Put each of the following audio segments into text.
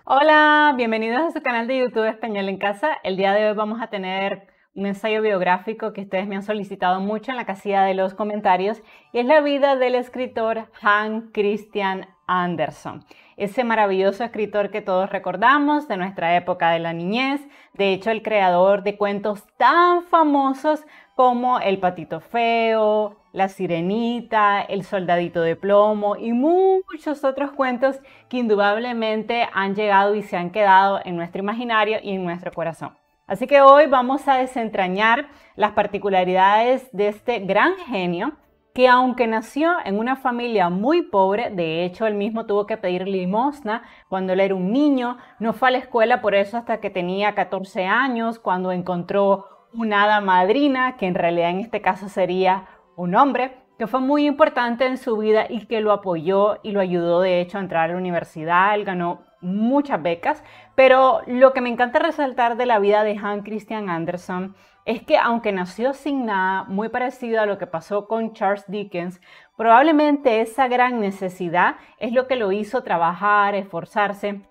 Hola, bienvenidos a su canal de YouTube Español en Casa. El día de hoy vamos a tener un ensayo biográfico que ustedes me han solicitado mucho en la casilla de los comentarios y es la vida del escritor Hans Christian Andersen, ese maravilloso escritor que todos recordamos de nuestra época de la niñez, de hecho el creador de cuentos tan famosos como El Patito Feo, La Sirenita, El Soldadito de Plomo y muchos otros cuentos que indudablemente han llegado y se han quedado en nuestro imaginario y en nuestro corazón. Así que hoy vamos a desentrañar las particularidades de este gran genio que aunque nació en una familia muy pobre, de hecho él mismo tuvo que pedir limosna cuando él era un niño, no fue a la escuela por eso hasta que tenía 14 años, cuando encontró una hada madrina, que en realidad en este caso sería un hombre, que fue muy importante en su vida y que lo apoyó y lo ayudó de hecho a entrar a la universidad. Él ganó muchas becas, pero lo que me encanta resaltar de la vida de Hans Christian Andersen es que aunque nació sin nada, muy parecido a lo que pasó con Charles Dickens, probablemente esa gran necesidad es lo que lo hizo trabajar, esforzarse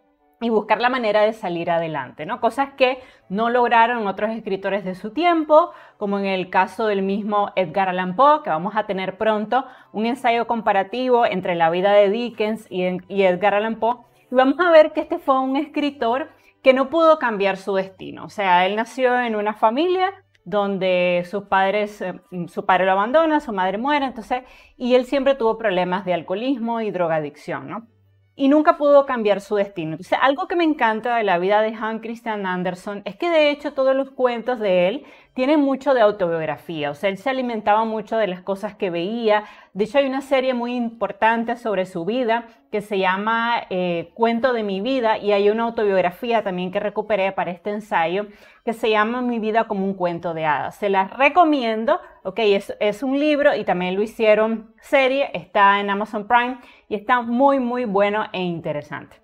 y buscar la manera de salir adelante, ¿no? Cosas que no lograron otros escritores de su tiempo, como en el caso del mismo Edgar Allan Poe, que vamos a tener pronto un ensayo comparativo entre la vida de Dickens y Edgar Allan Poe. Y vamos a ver que este fue un escritor que no pudo cambiar su destino. O sea, él nació en una familia donde su padre lo abandona, su madre muere, entonces, y él siempre tuvo problemas de alcoholismo y drogadicción, ¿no? Y nunca pudo cambiar su destino. Entonces, algo que me encanta de la vida de Hans Christian Andersen es que de hecho todos los cuentos de él tienen mucho de autobiografía. O sea, él se alimentaba mucho de las cosas que veía. De hecho, hay una serie muy importante sobre su vida que se llama Cuento de mi vida y hay una autobiografía también que recuperé para este ensayo que se llama Mi vida como un cuento de hadas. Se las recomiendo, ok, es un libro y también lo hicieron serie, está en Amazon Prime y está muy muy bueno e interesante.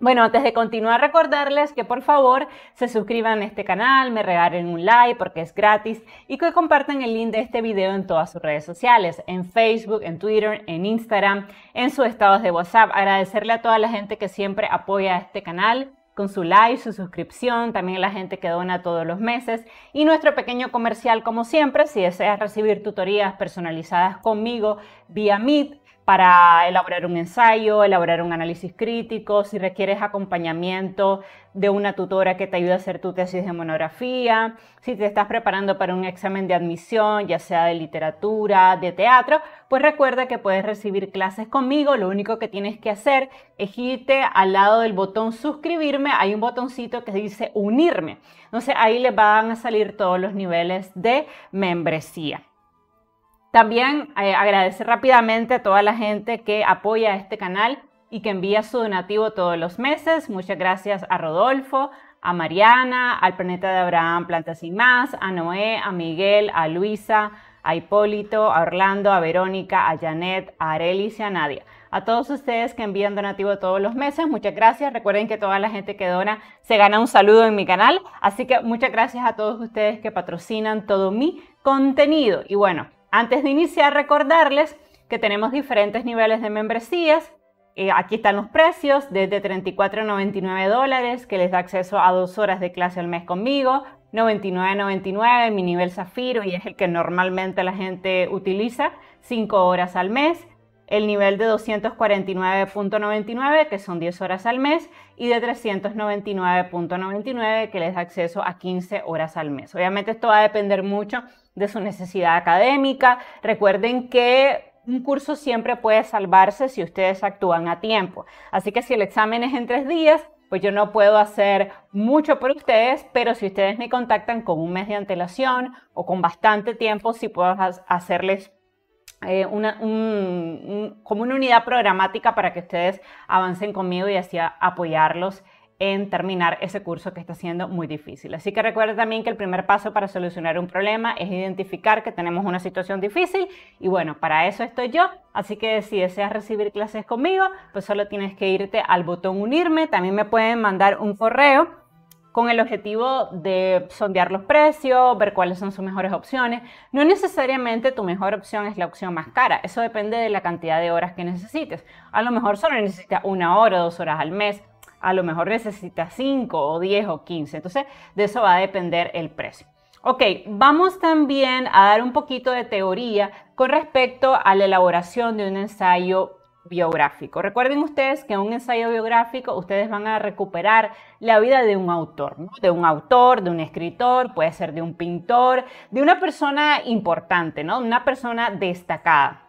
Bueno, antes de continuar, recordarles que por favor se suscriban a este canal, me regalen un like porque es gratis y que compartan el link de este video en todas sus redes sociales, en Facebook, en Twitter, en Instagram, en sus estados de WhatsApp. Agradecerle a toda la gente que siempre apoya a este canal con su like, su suscripción, también la gente que dona todos los meses y nuestro pequeño comercial como siempre, si deseas recibir tutorías personalizadas conmigo vía Meet, para elaborar un ensayo, elaborar un análisis crítico, si requieres acompañamiento de una tutora que te ayude a hacer tu tesis de monografía, si te estás preparando para un examen de admisión, ya sea de literatura, de teatro, pues recuerda que puedes recibir clases conmigo. Lo único que tienes que hacer es irte al lado del botón suscribirme, hay un botoncito que dice unirme. Entonces ahí les van a salir todos los niveles de membresía. También agradecer rápidamente a toda la gente que apoya este canal y que envía su donativo todos los meses. Muchas gracias a Rodolfo, a Mariana, al Planeta de Abraham Plantas Sin Más, a Noé, a Miguel, a Luisa, a Hipólito, a Orlando, a Verónica, a Janet, a Arelis y a Nadia. A todos ustedes que envían donativo todos los meses, muchas gracias. Recuerden que toda la gente que dona se gana un saludo en mi canal. Así que muchas gracias a todos ustedes que patrocinan todo mi contenido. Y bueno, antes de iniciar, recordarles que tenemos diferentes niveles de membresías. Aquí están los precios, desde $34.99, que les da acceso a 2 horas de clase al mes conmigo, $99.99 mi nivel Zafiro, y es el que normalmente la gente utiliza, 5 horas al mes. El nivel de 249.99, que son 10 horas al mes, y de 399.99, que les da acceso a 15 horas al mes. Obviamente esto va a depender mucho de su necesidad académica. Recuerden que un curso siempre puede salvarse si ustedes actúan a tiempo. Así que si el examen es en 3 días, pues yo no puedo hacer mucho por ustedes, pero si ustedes me contactan con un mes de antelación o con bastante tiempo, sí puedo hacerles como una unidad programática para que ustedes avancen conmigo y así apoyarlos en terminar ese curso que está siendo muy difícil. Así que recuerda también que el primer paso para solucionar un problema es identificar que tenemos una situación difícil y bueno, para eso estoy yo. Así que si deseas recibir clases conmigo, pues solo tienes que irte al botón unirme. También me pueden mandar un correo con el objetivo de sondear los precios, ver cuáles son sus mejores opciones. No necesariamente tu mejor opción es la opción más cara, eso depende de la cantidad de horas que necesites. A lo mejor solo necesitas 1 hora o 2 horas al mes, a lo mejor necesitas 5 o 10 o 15, entonces de eso va a depender el precio. Ok, vamos también a dar un poquito de teoría con respecto a la elaboración de un ensayo biográfico. Recuerden ustedes que en un ensayo biográfico ustedes van a recuperar la vida de un autor, ¿no? De un autor, de un escritor, puede ser de un pintor, de una persona importante, ¿no? Una persona destacada.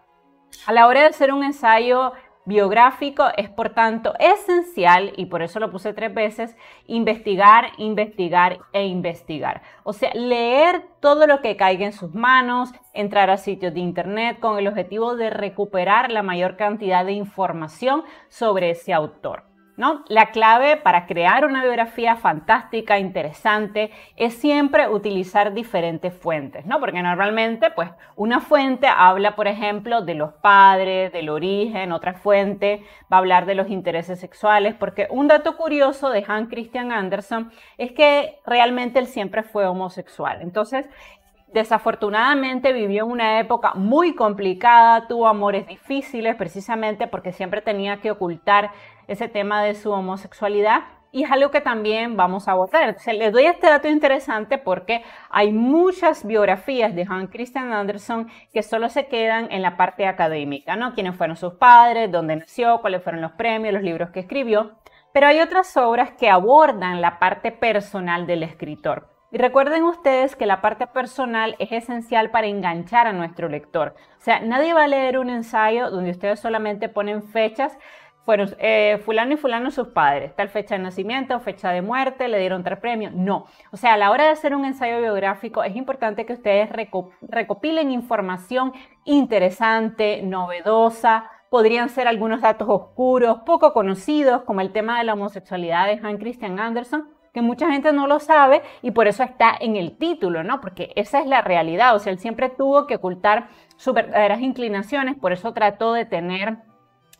A la hora de hacer un ensayo biográfico es por tanto esencial, y por eso lo puse 3 veces, investigar, investigar e investigar. O sea, leer todo lo que caiga en sus manos, entrar a sitios de internet con el objetivo de recuperar la mayor cantidad de información sobre ese autor, ¿no? La clave para crear una biografía fantástica, interesante, es siempre utilizar diferentes fuentes, ¿no? Porque normalmente, pues, una fuente habla, por ejemplo, de los padres, del origen, otra fuente va a hablar de los intereses sexuales, porque un dato curioso de Hans Christian Andersen es que realmente él siempre fue homosexual. Entonces, desafortunadamente vivió en una época muy complicada, tuvo amores difíciles precisamente porque siempre tenía que ocultar ese tema de su homosexualidad, y es algo que también vamos a abordar. Entonces, les doy este dato interesante porque hay muchas biografías de Hans Christian Andersen que solo se quedan en la parte académica, ¿no? Quiénes fueron sus padres, dónde nació, cuáles fueron los premios, los libros que escribió, pero hay otras obras que abordan la parte personal del escritor. Y recuerden ustedes que la parte personal es esencial para enganchar a nuestro lector. O sea, nadie va a leer un ensayo donde ustedes solamente ponen fechas. Fueron fulano y fulano sus padres, tal fecha de nacimiento, fecha de muerte, le dieron tal premio. No, o sea, a la hora de hacer un ensayo biográfico es importante que ustedes recopilen información interesante, novedosa. Podrían ser algunos datos oscuros, poco conocidos, como el tema de la homosexualidad de Hans Christian Andersen, que mucha gente no lo sabe y por eso está en el título, ¿no? Porque esa es la realidad, o sea, él siempre tuvo que ocultar sus verdaderas inclinaciones, por eso trató de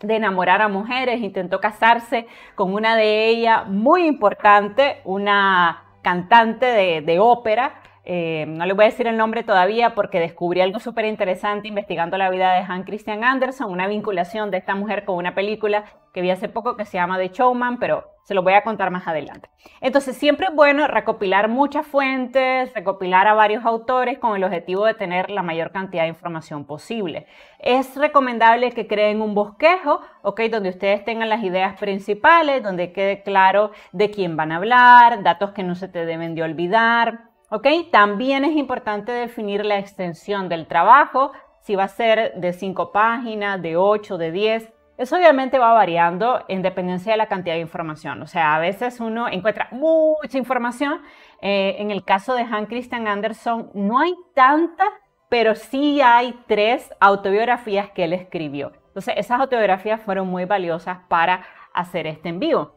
enamorar a mujeres, intentó casarse con una de ellas muy importante, una cantante de ópera. No les voy a decir el nombre todavía porque descubrí algo súper interesante investigando la vida de Hans Christian Andersen, una vinculación de esta mujer con una película que vi hace poco que se llama The Showman, pero se lo voy a contar más adelante. Entonces, siempre es bueno recopilar muchas fuentes, recopilar a varios autores con el objetivo de tener la mayor cantidad de información posible. Es recomendable que creen un bosquejo, ¿ok? Donde ustedes tengan las ideas principales, donde quede claro de quién van a hablar, datos que no se te deben de olvidar. ¿Ok? También es importante definir la extensión del trabajo, si va a ser de 5 páginas, de 8, de 10. Eso obviamente va variando en dependencia de la cantidad de información. O sea, a veces uno encuentra mucha información. En el caso de Hans Christian Andersen no hay tanta, pero sí hay 3 autobiografías que él escribió. Entonces, esas autobiografías fueron muy valiosas para hacer este en vivo.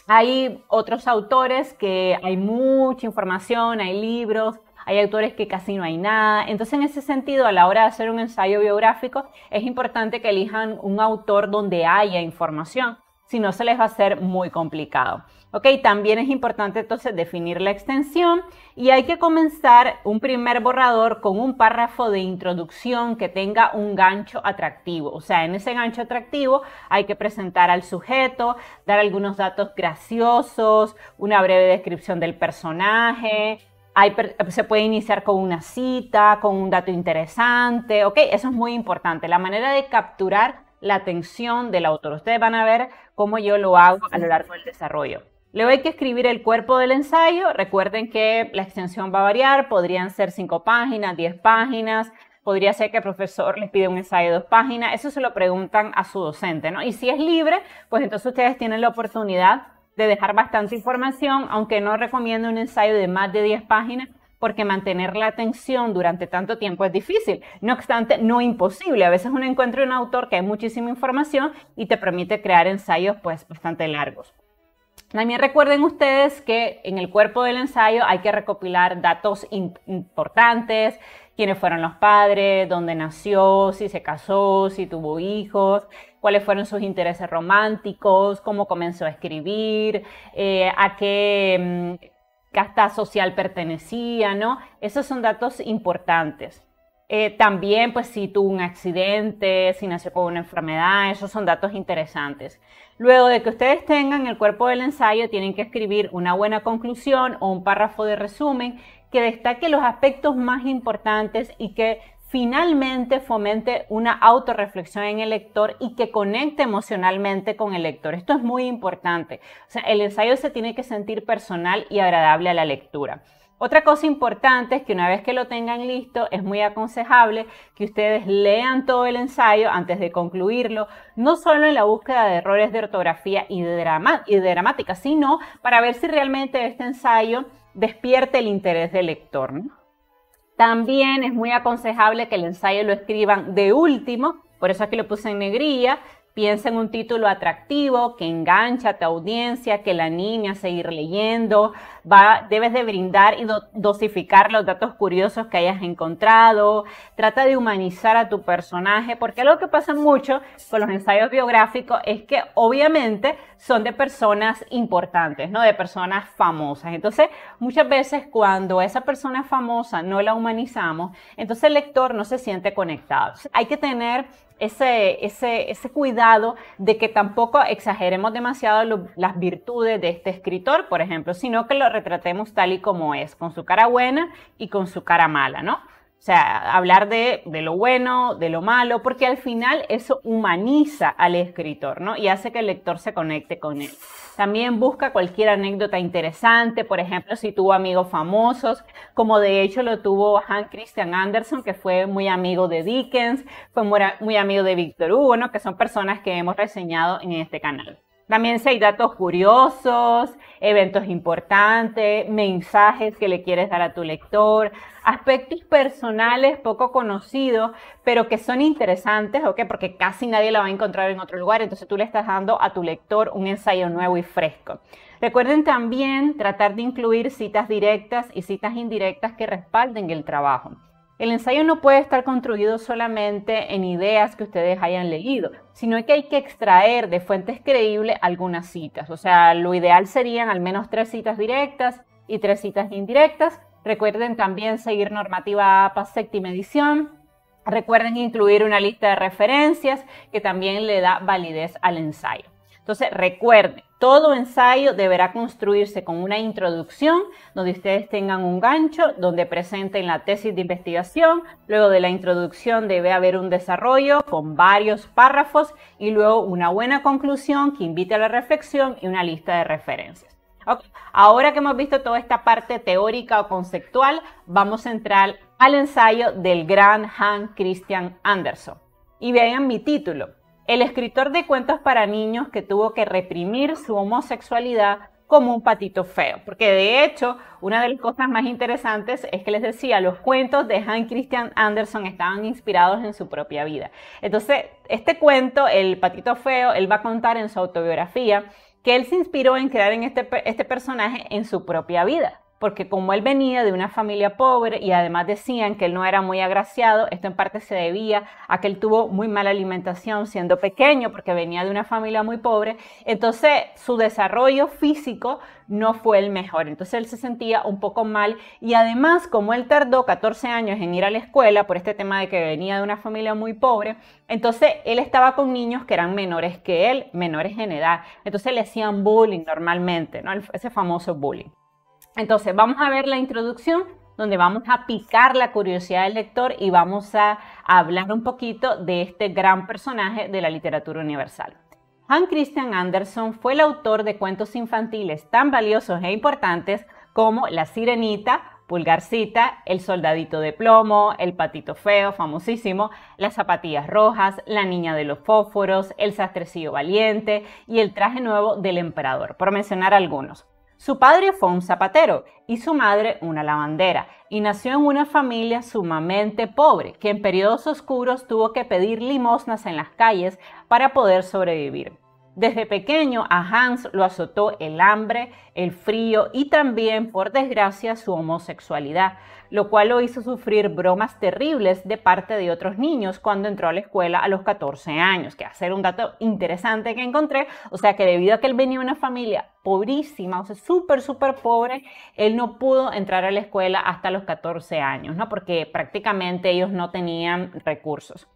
Hay otros autores que hay mucha información, hay libros, hay autores que casi no hay nada. Entonces, en ese sentido, a la hora de hacer un ensayo biográfico, es importante que elijan un autor donde haya información, si no se les va a hacer muy complicado. Ok, también es importante entonces definir la extensión y hay que comenzar un primer borrador con un párrafo de introducción que tenga un gancho atractivo. O sea, en ese gancho atractivo hay que presentar al sujeto, dar algunos datos graciosos, una breve descripción del personaje. Se puede iniciar con una cita, con un dato interesante. Ok, eso es muy importante. La manera de capturar la atención del autor. Ustedes van a ver cómo yo lo hago a lo largo del desarrollo. Luego hay que escribir el cuerpo del ensayo. Recuerden que la extensión va a variar. Podrían ser 5 páginas, 10 páginas. Podría ser que el profesor les pida un ensayo de 2 páginas. Eso se lo preguntan a su docente, ¿no? Y si es libre, pues entonces ustedes tienen la oportunidad de dejar bastante información, aunque no recomiendo un ensayo de más de 10 páginas, porque mantener la atención durante tanto tiempo es difícil. No obstante, no imposible. A veces uno encuentra un autor que hay muchísima información y te permite crear ensayos pues bastante largos. También recuerden ustedes que en el cuerpo del ensayo hay que recopilar datos importantes, quiénes fueron los padres, dónde nació, si se casó, si tuvo hijos, cuáles fueron sus intereses románticos, cómo comenzó a escribir, a qué casta social pertenecía, ¿no? Esos son datos importantes. También, pues, si tuvo un accidente, si nació con una enfermedad, esos son datos interesantes. Luego de que ustedes tengan el cuerpo del ensayo, tienen que escribir una buena conclusión o un párrafo de resumen que destaque los aspectos más importantes y que finalmente fomente una autorreflexión en el lector y que conecte emocionalmente con el lector. Esto es muy importante. O sea, el ensayo se tiene que sentir personal y agradable a la lectura. Otra cosa importante es que una vez que lo tengan listo, es muy aconsejable que ustedes lean todo el ensayo antes de concluirlo, no solo en la búsqueda de errores de ortografía y de gramática, sino para ver si realmente este ensayo despierte el interés del lector, ¿no? También es muy aconsejable que el ensayo lo escriban de último, por eso aquí lo puse en negrilla. Piensa en un título atractivo, que engancha a tu audiencia, que la anime a seguir leyendo. Debes de brindar y dosificar los datos curiosos que hayas encontrado. Trata de humanizar a tu personaje, porque algo que pasa mucho con los ensayos biográficos es que obviamente son de personas importantes, ¿no? De personas famosas. Entonces, muchas veces cuando esa persona famosa no la humanizamos, entonces el lector no se siente conectado. Hay que tener ese cuidado de que tampoco exageremos demasiado las virtudes de este escritor, por ejemplo, sino que lo retratemos tal y como es, con su cara buena y con su cara mala, ¿no? O sea, hablar de lo bueno, de lo malo, porque al final eso humaniza al escritor, ¿no? Y hace que el lector se conecte con él. También busca cualquier anécdota interesante, por ejemplo, si tuvo amigos famosos, como de hecho lo tuvo Hans Christian Andersen, que fue muy amigo de Dickens, fue muy amigo de Victor Hugo, ¿no? Que son personas que hemos reseñado en este canal. También si hay datos curiosos, eventos importantes, mensajes que le quieres dar a tu lector, aspectos personales poco conocidos, pero que son interesantes, ¿ok? Porque casi nadie la va a encontrar en otro lugar, entonces tú le estás dando a tu lector un ensayo nuevo y fresco. Recuerden también tratar de incluir citas directas y citas indirectas que respalden el trabajo. El ensayo no puede estar construido solamente en ideas que ustedes hayan leído, sino que hay que extraer de fuentes creíbles algunas citas. O sea, lo ideal serían al menos 3 citas directas y 3 citas indirectas. Recuerden también seguir normativa APA séptima edición. Recuerden incluir una lista de referencias que también le da validez al ensayo. Entonces, recuerden, todo ensayo deberá construirse con una introducción donde ustedes tengan un gancho, donde presenten la tesis de investigación. Luego de la introducción debe haber un desarrollo con varios párrafos y luego una buena conclusión que invite a la reflexión y una lista de referencias. Okay. Ahora que hemos visto toda esta parte teórica o conceptual, vamos a entrar al ensayo del gran Hans Christian Andersen. Y vean mi título. El escritor de cuentos para niños que tuvo que reprimir su homosexualidad como un patito feo. Porque de hecho, una de las cosas más interesantes es que les decía, los cuentos de Hans Christian Andersen estaban inspirados en su propia vida. Entonces, este cuento, El patito feo, él va a contar en su autobiografía que él se inspiró en crear en este personaje en su propia vida. Porque como él venía de una familia pobre y además decían que él no era muy agraciado, esto en parte se debía a que él tuvo muy mala alimentación siendo pequeño porque venía de una familia muy pobre, entonces su desarrollo físico no fue el mejor, entonces él se sentía un poco mal y además como él tardó 14 años en ir a la escuela por este tema de que venía de una familia muy pobre, entonces él estaba con niños que eran menores que él, menores en edad, entonces le hacían bullying normalmente, ¿no? Ese famoso bullying. Entonces vamos a ver la introducción donde vamos a picar la curiosidad del lector y vamos a hablar un poquito de este gran personaje de la literatura universal. Hans Christian Andersen fue el autor de cuentos infantiles tan valiosos e importantes como La Sirenita, Pulgarcita, El Soldadito de Plomo, El Patito Feo, famosísimo, Las Zapatillas Rojas, La Niña de los Fósforos, El Sastrecillo Valiente y El Traje Nuevo del Emperador, por mencionar algunos. Su padre fue un zapatero y su madre una lavandera, y nació en una familia sumamente pobre, que en periodos oscuros tuvo que pedir limosnas en las calles para poder sobrevivir. Desde pequeño a Hans lo azotó el hambre, el frío y también, por desgracia, su homosexualidad, lo cual lo hizo sufrir bromas terribles de parte de otros niños cuando entró a la escuela a los 14 años, que hacer un dato interesante que encontré, o sea que debido a que él venía de una familia pobrísima, o sea, súper, súper pobre. Él no pudo entrar a la escuela hasta los 14 años, ¿no? Porque prácticamente ellos no tenían recursos.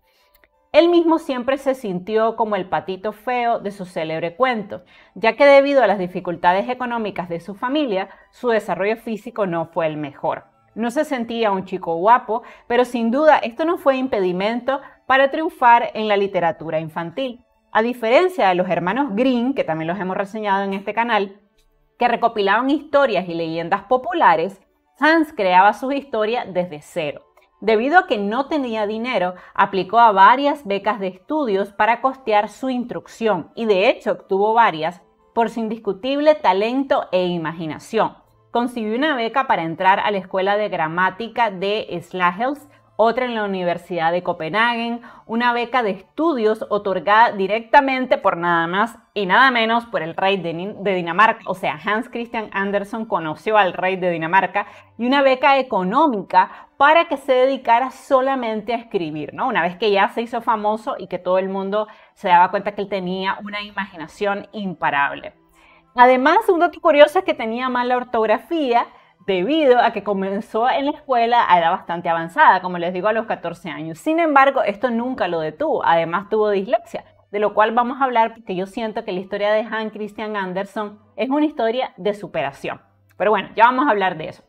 Él mismo siempre se sintió como el patito feo de su célebre cuento, ya que debido a las dificultades económicas de su familia, su desarrollo físico no fue el mejor. No se sentía un chico guapo, pero sin duda esto no fue impedimento para triunfar en la literatura infantil. A diferencia de los hermanos Grimm, que también los hemos reseñado en este canal, que recopilaban historias y leyendas populares, Hans creaba sus historias desde cero. Debido a que no tenía dinero, aplicó a varias becas de estudios para costear su instrucción y de hecho obtuvo varias por su indiscutible talento e imaginación. Consiguió una beca para entrar a la Escuela de Gramática de Slagelse, otra en la Universidad de Copenhague, una beca de estudios otorgada directamente por nada más y nada menos por el rey de Dinamarca. O sea, Hans Christian Andersen conoció al rey de Dinamarca, y una beca económica para que se dedicara solamente a escribir, ¿no? Una vez que ya se hizo famoso y que todo el mundo se daba cuenta que él tenía una imaginación imparable. Además, un dato curioso es que tenía mala ortografía, debido a que comenzó en la escuela a edad bastante avanzada, como les digo, a los 14 años. Sin embargo, esto nunca lo detuvo. Además, tuvo dislexia, de lo cual vamos a hablar porque yo siento que la historia de Hans Christian Andersen es una historia de superación. Pero bueno, ya vamos a hablar de eso.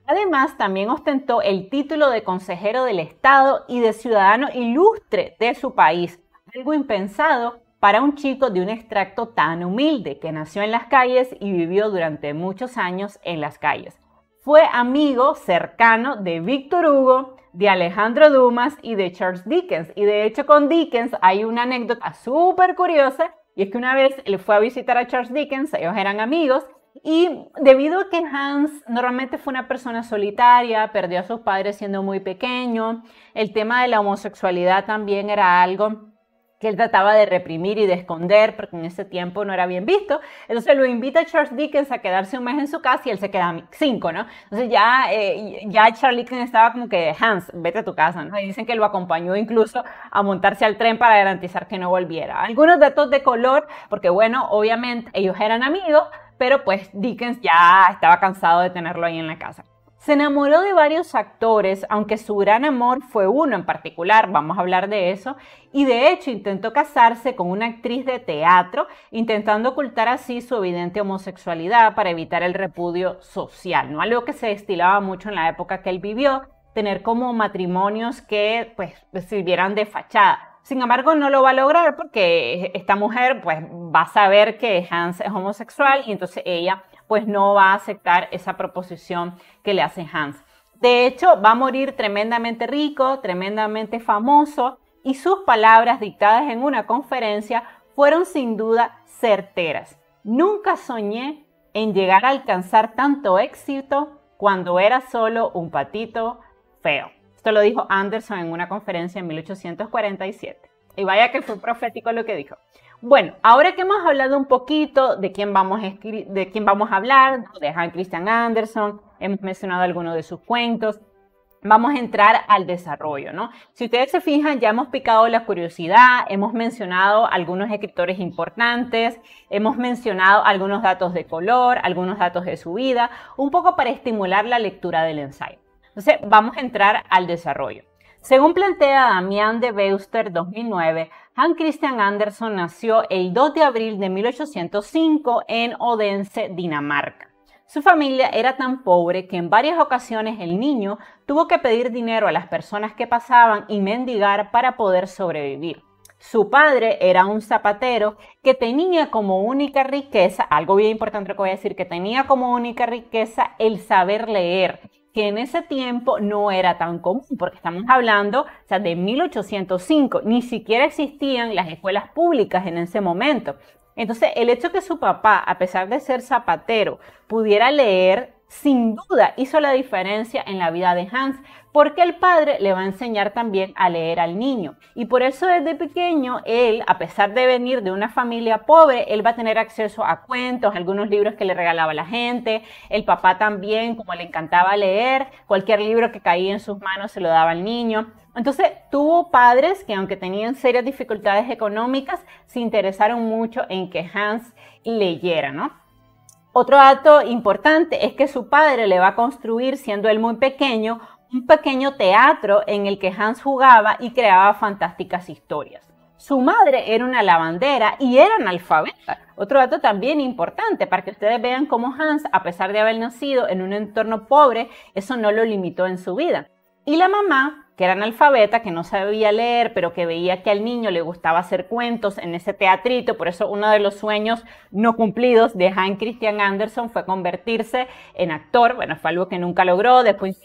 Además, también ostentó el título de consejero del Estado y de ciudadano ilustre de su país, algo impensado para un chico de un extracto tan humilde que nació en las calles y vivió durante muchos años en las calles. Fue amigo cercano de Víctor Hugo, de Alejandro Dumas y de Charles Dickens. Y de hecho con Dickens hay una anécdota súper curiosa, y es que una vez él fue a visitar a Charles Dickens, ellos eran amigos, y debido a que Hans normalmente fue una persona solitaria, perdió a sus padres siendo muy pequeño, el tema de la homosexualidad también era algo que él trataba de reprimir y de esconder porque en ese tiempo no era bien visto. Entonces lo invita a Charles Dickens a quedarse un mes en su casa y él se queda 5, ¿no? Entonces ya Charles Dickens estaba como que, Hans, vete a tu casa, ¿no? Y dicen que lo acompañó incluso a montarse al tren para garantizar que no volviera. Algunos datos de color, porque bueno, obviamente ellos eran amigos, pero pues Dickens ya estaba cansado de tenerlo ahí en la casa. Se enamoró de varios actores, aunque su gran amor fue uno en particular, vamos a hablar de eso, y de hecho intentó casarse con una actriz de teatro, intentando ocultar así su evidente homosexualidad para evitar el repudio social, ¿no? Algo que se destilaba mucho en la época que él vivió, tener como matrimonios que pues sirvieran de fachada. Sin embargo, no lo va a lograr porque esta mujer pues va a saber que Hans es homosexual y entonces ella pues no va a aceptar esa proposición que le hace Hans. De hecho, va a morir tremendamente rico, tremendamente famoso, y sus palabras dictadas en una conferencia fueron sin duda certeras. Nunca soñé en llegar a alcanzar tanto éxito cuando era solo un patito feo. Esto lo dijo Andersen en una conferencia en 1847. Y vaya que fue profético lo que dijo. Bueno, ahora que hemos hablado un poquito de quién vamos a hablar, de Hans Christian Andersen, hemos mencionado algunos de sus cuentos, vamos a entrar al desarrollo, ¿no? Si ustedes se fijan, ya hemos picado la curiosidad, hemos mencionado algunos escritores importantes, hemos mencionado algunos datos de color, algunos datos de su vida, un poco para estimular la lectura del ensayo. Entonces, vamos a entrar al desarrollo. Según plantea Damián de Beuster 2009, Hans Christian Andersen nació el 2 de abril de 1805 en Odense, Dinamarca. Su familia era tan pobre que en varias ocasiones el niño tuvo que pedir dinero a las personas que pasaban y mendigar para poder sobrevivir. Su padre era un zapatero que tenía como única riqueza, algo bien importante que voy a decir, que tenía como única riqueza el saber leer, que en ese tiempo no era tan común, porque estamos hablando, de 1805, ni siquiera existían las escuelas públicas en ese momento. Entonces, el hecho que su papá, a pesar de ser zapatero, pudiera leer, sin duda hizo la diferencia en la vida de Hans, porque el padre le va a enseñar también a leer al niño. Y por eso desde pequeño, él, a pesar de venir de una familia pobre, él va a tener acceso a cuentos, algunos libros que le regalaba la gente. El papá también, como le encantaba leer, cualquier libro que caía en sus manos se lo daba al niño. Entonces, tuvo padres que, aunque tenían serias dificultades económicas, se interesaron mucho en que Hans leyera, ¿no? Otro dato importante es que su padre le va a construir, siendo él muy pequeño, un pequeño teatro en el que Hans jugaba y creaba fantásticas historias. Su madre era una lavandera y era analfabeta. Otro dato también importante para que ustedes vean cómo Hans, a pesar de haber nacido en un entorno pobre, eso no lo limitó en su vida. Y la mamá, que era analfabeta, que no sabía leer, pero que veía que al niño le gustaba hacer cuentos en ese teatrito, por eso uno de los sueños no cumplidos de Hans Christian Andersen fue convertirse en actor. Bueno, fue algo que nunca logró, después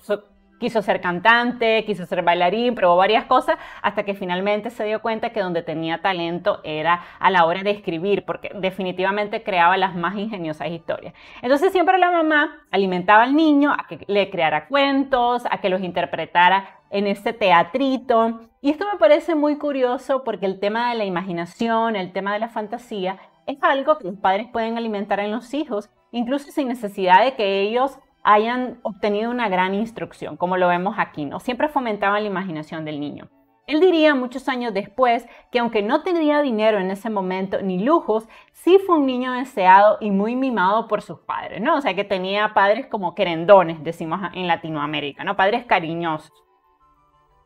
quiso ser cantante, quiso ser bailarín, probó varias cosas, hasta que finalmente se dio cuenta que donde tenía talento era a la hora de escribir, porque definitivamente creaba las más ingeniosas historias. Entonces siempre la mamá alimentaba al niño a que le creara cuentos, a que los interpretara en este teatrito. Y esto me parece muy curioso porque el tema de la imaginación, el tema de la fantasía, es algo que los padres pueden alimentar en los hijos, incluso sin necesidad de que ellos hayan obtenido una gran instrucción, como lo vemos aquí, ¿no? Siempre fomentaban la imaginación del niño. Él diría muchos años después que aunque no tenía dinero en ese momento ni lujos, sí fue un niño deseado y muy mimado por sus padres, ¿no? O sea, que tenía padres como querendones, decimos en Latinoamérica, ¿no? Padres cariñosos.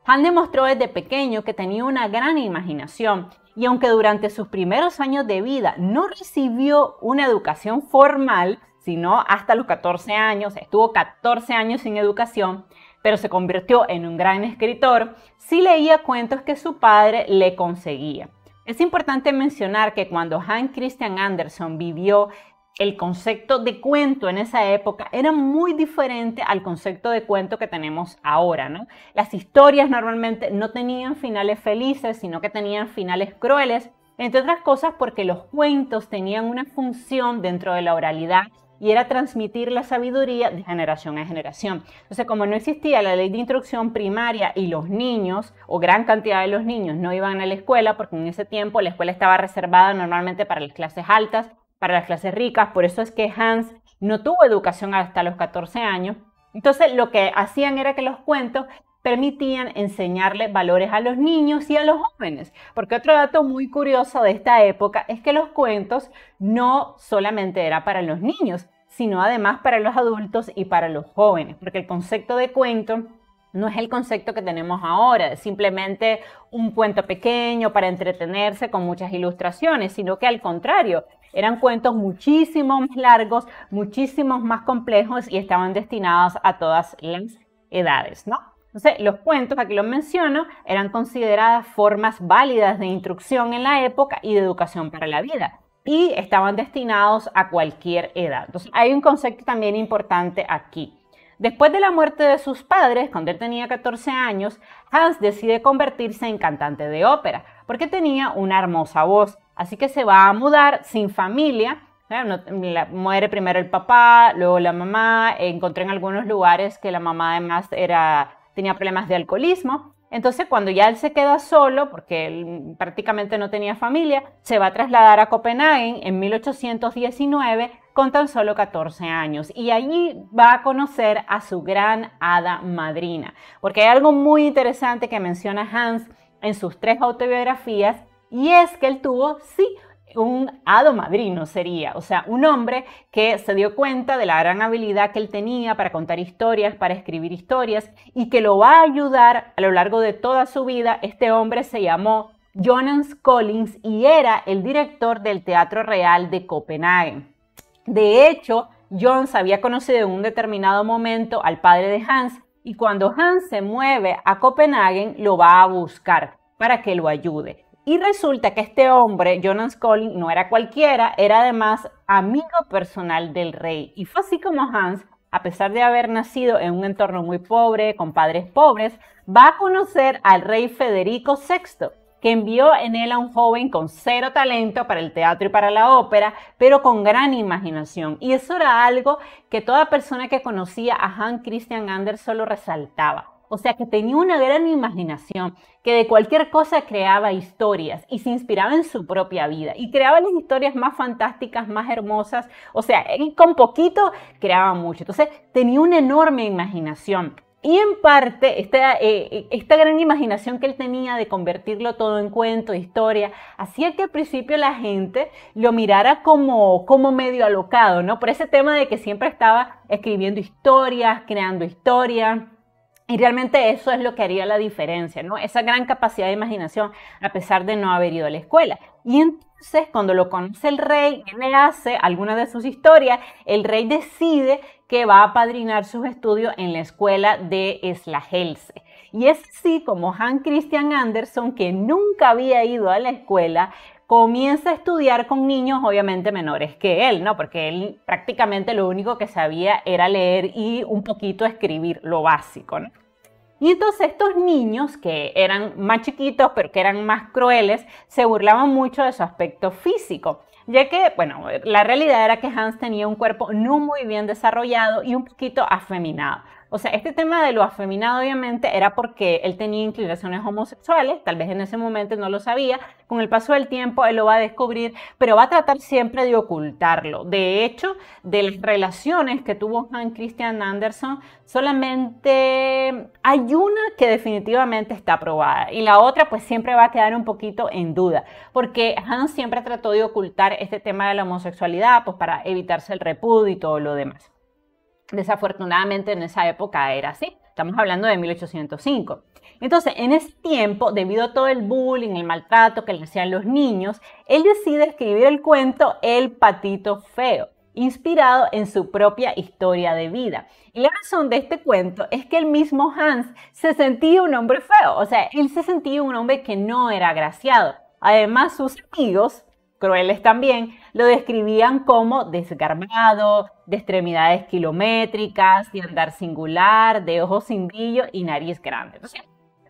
Hans demostró desde pequeño que tenía una gran imaginación y aunque durante sus primeros años de vida no recibió una educación formal, sino hasta los 14 años, estuvo 14 años sin educación, pero se convirtió en un gran escritor, sí leía cuentos que su padre le conseguía. Es importante mencionar que cuando Hans Christian Andersen vivió, el concepto de cuento en esa época era muy diferente al concepto de cuento que tenemos ahora, ¿no? Las historias normalmente no tenían finales felices, sino que tenían finales crueles, entre otras cosas porque los cuentos tenían una función dentro de la oralidad y era transmitir la sabiduría de generación a generación. Entonces, como no existía la ley de instrucción primaria y los niños, o gran cantidad de los niños, no iban a la escuela, porque en ese tiempo la escuela estaba reservada normalmente para las clases altas, para las clases ricas, por eso es que Hans no tuvo educación hasta los 14 años. Entonces, lo que hacían era que los cuentos permitían enseñarle valores a los niños y a los jóvenes. Porque otro dato muy curioso de esta época es que los cuentos no solamente eran para los niños, sino además para los adultos y para los jóvenes. Porque el concepto de cuento no es el concepto que tenemos ahora, es simplemente un cuento pequeño para entretenerse con muchas ilustraciones, sino que al contrario, eran cuentos muchísimo más largos, muchísimos más complejos y estaban destinados a todas las edades, ¿no? Entonces, los cuentos, aquí los menciono, eran consideradas formas válidas de instrucción en la época y de educación para la vida y estaban destinados a cualquier edad. Entonces, hay un concepto también importante aquí. Después de la muerte de sus padres, cuando él tenía 14 años, Hans decide convertirse en cantante de ópera porque tenía una hermosa voz. Así que se va a mudar sin familia. Muere primero el papá, luego la mamá. Encontré en algunos lugares que la mamá además tenía problemas de alcoholismo. Entonces, cuando ya él se queda solo, porque él prácticamente no tenía familia, se va a trasladar a Copenhague en 1819 con tan solo 14 años. Y allí va a conocer a su gran hada madrina. Porque hay algo muy interesante que menciona Hans en sus 3 autobiografías, y es que él tuvo, sí, un hado madrino sería, o sea, un hombre que se dio cuenta de la gran habilidad que él tenía para contar historias, para escribir historias y que lo va a ayudar a lo largo de toda su vida. Este hombre se llamó Jonas Collins y era el director del Teatro Real de Copenhague. De hecho, Jonas había conocido en un determinado momento al padre de Hans y cuando Hans se mueve a Copenhague lo va a buscar para que lo ayude. Y resulta que este hombre, Jonas Collins, no era cualquiera, era además amigo personal del rey. Y fue así como Hans, a pesar de haber nacido en un entorno muy pobre, con padres pobres, va a conocer al rey Federico VI, que envió en él a un joven con 0 talento para el teatro y para la ópera, pero con gran imaginación. Y eso era algo que toda persona que conocía a Hans Christian Andersen lo resaltaba. O sea, que tenía una gran imaginación, que de cualquier cosa creaba historias y se inspiraba en su propia vida y creaba las historias más fantásticas, más hermosas. O sea, él con poquito creaba mucho. Entonces, tenía una enorme imaginación. Y en parte, esta gran imaginación que él tenía de convertirlo todo en cuento, historia, hacía que al principio la gente lo mirara como medio alocado, ¿no? Por ese tema de que siempre estaba escribiendo historias, creando historias. Y realmente eso es lo que haría la diferencia, ¿no? Esa gran capacidad de imaginación, a pesar de no haber ido a la escuela. Y entonces, cuando lo conoce el rey, él le hace alguna de sus historias, el rey decide que va a apadrinar sus estudios en la escuela de Slagelse. Y es así como Hans Christian Andersen, que nunca había ido a la escuela, comienza a estudiar con niños obviamente menores que él, ¿no? Porque él prácticamente lo único que sabía era leer y un poquito escribir, lo básico, ¿no? Y entonces estos niños, que eran más chiquitos pero que eran más crueles, se burlaban mucho de su aspecto físico, ya que, bueno, la realidad era que Hans tenía un cuerpo no muy bien desarrollado y un poquito afeminado. O sea, este tema de lo afeminado obviamente era porque él tenía inclinaciones homosexuales, tal vez en ese momento no lo sabía, con el paso del tiempo él lo va a descubrir, pero va a tratar siempre de ocultarlo. De hecho, de las relaciones que tuvo Hans Christian Andersen, solamente hay una que definitivamente está aprobada y la otra pues siempre va a quedar un poquito en duda, porque Hans siempre trató de ocultar este tema de la homosexualidad pues para evitarse el repudio y todo lo demás. Desafortunadamente en esa época era así, estamos hablando de 1805. Entonces, en ese tiempo, debido a todo el bullying, el maltrato que le hacían los niños, él decide escribir el cuento El patito feo, inspirado en su propia historia de vida. Y la razón de este cuento es que el mismo Hans se sentía un hombre feo, o sea, él se sentía un hombre que no era agraciado. Además, sus amigos, crueles también, lo describían como desgarbado, de extremidades kilométricas, de andar singular, de ojos sin brillo y nariz grande. Entonces,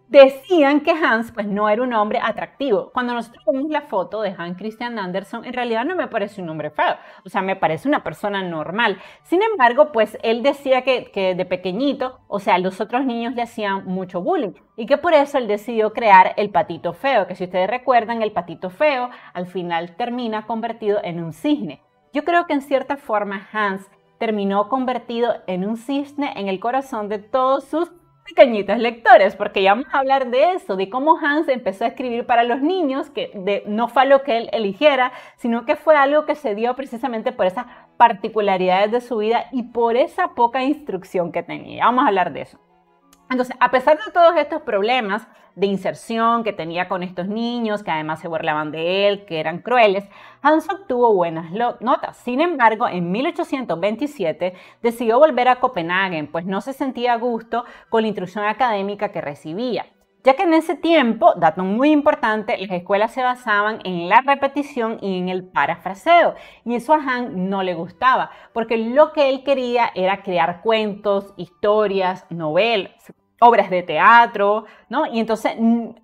decían que Hans pues no era un hombre atractivo. Cuando nosotros vemos la foto de Hans Christian Andersen, en realidad no me parece un hombre feo, o sea, me parece una persona normal. Sin embargo, pues él decía que de pequeñito, o sea, los otros niños le hacían mucho bullying y que por eso él decidió crear el patito feo, que si ustedes recuerdan, el patito feo al final termina convertido en un cisne. Yo creo que en cierta forma Hans terminó convertido en un cisne en el corazón de todos sus pequeñitos lectores, porque ya vamos a hablar de eso, de cómo Hans empezó a escribir para los niños, que no fue algo que él eligiera, sino que fue algo que se dio precisamente por esas particularidades de su vida y por esa poca instrucción que tenía. Vamos a hablar de eso. Entonces, a pesar de todos estos problemas de inserción que tenía con estos niños, que además se burlaban de él, que eran crueles, Hans obtuvo buenas notas. Sin embargo, en 1827 decidió volver a Copenhague, pues no se sentía a gusto con la instrucción académica que recibía, ya que en ese tiempo, dato muy importante, las escuelas se basaban en la repetición y en el parafraseo, y eso a Hans no le gustaba, porque lo que él quería era crear cuentos, historias, novelas, obras de teatro, ¿no? Y entonces,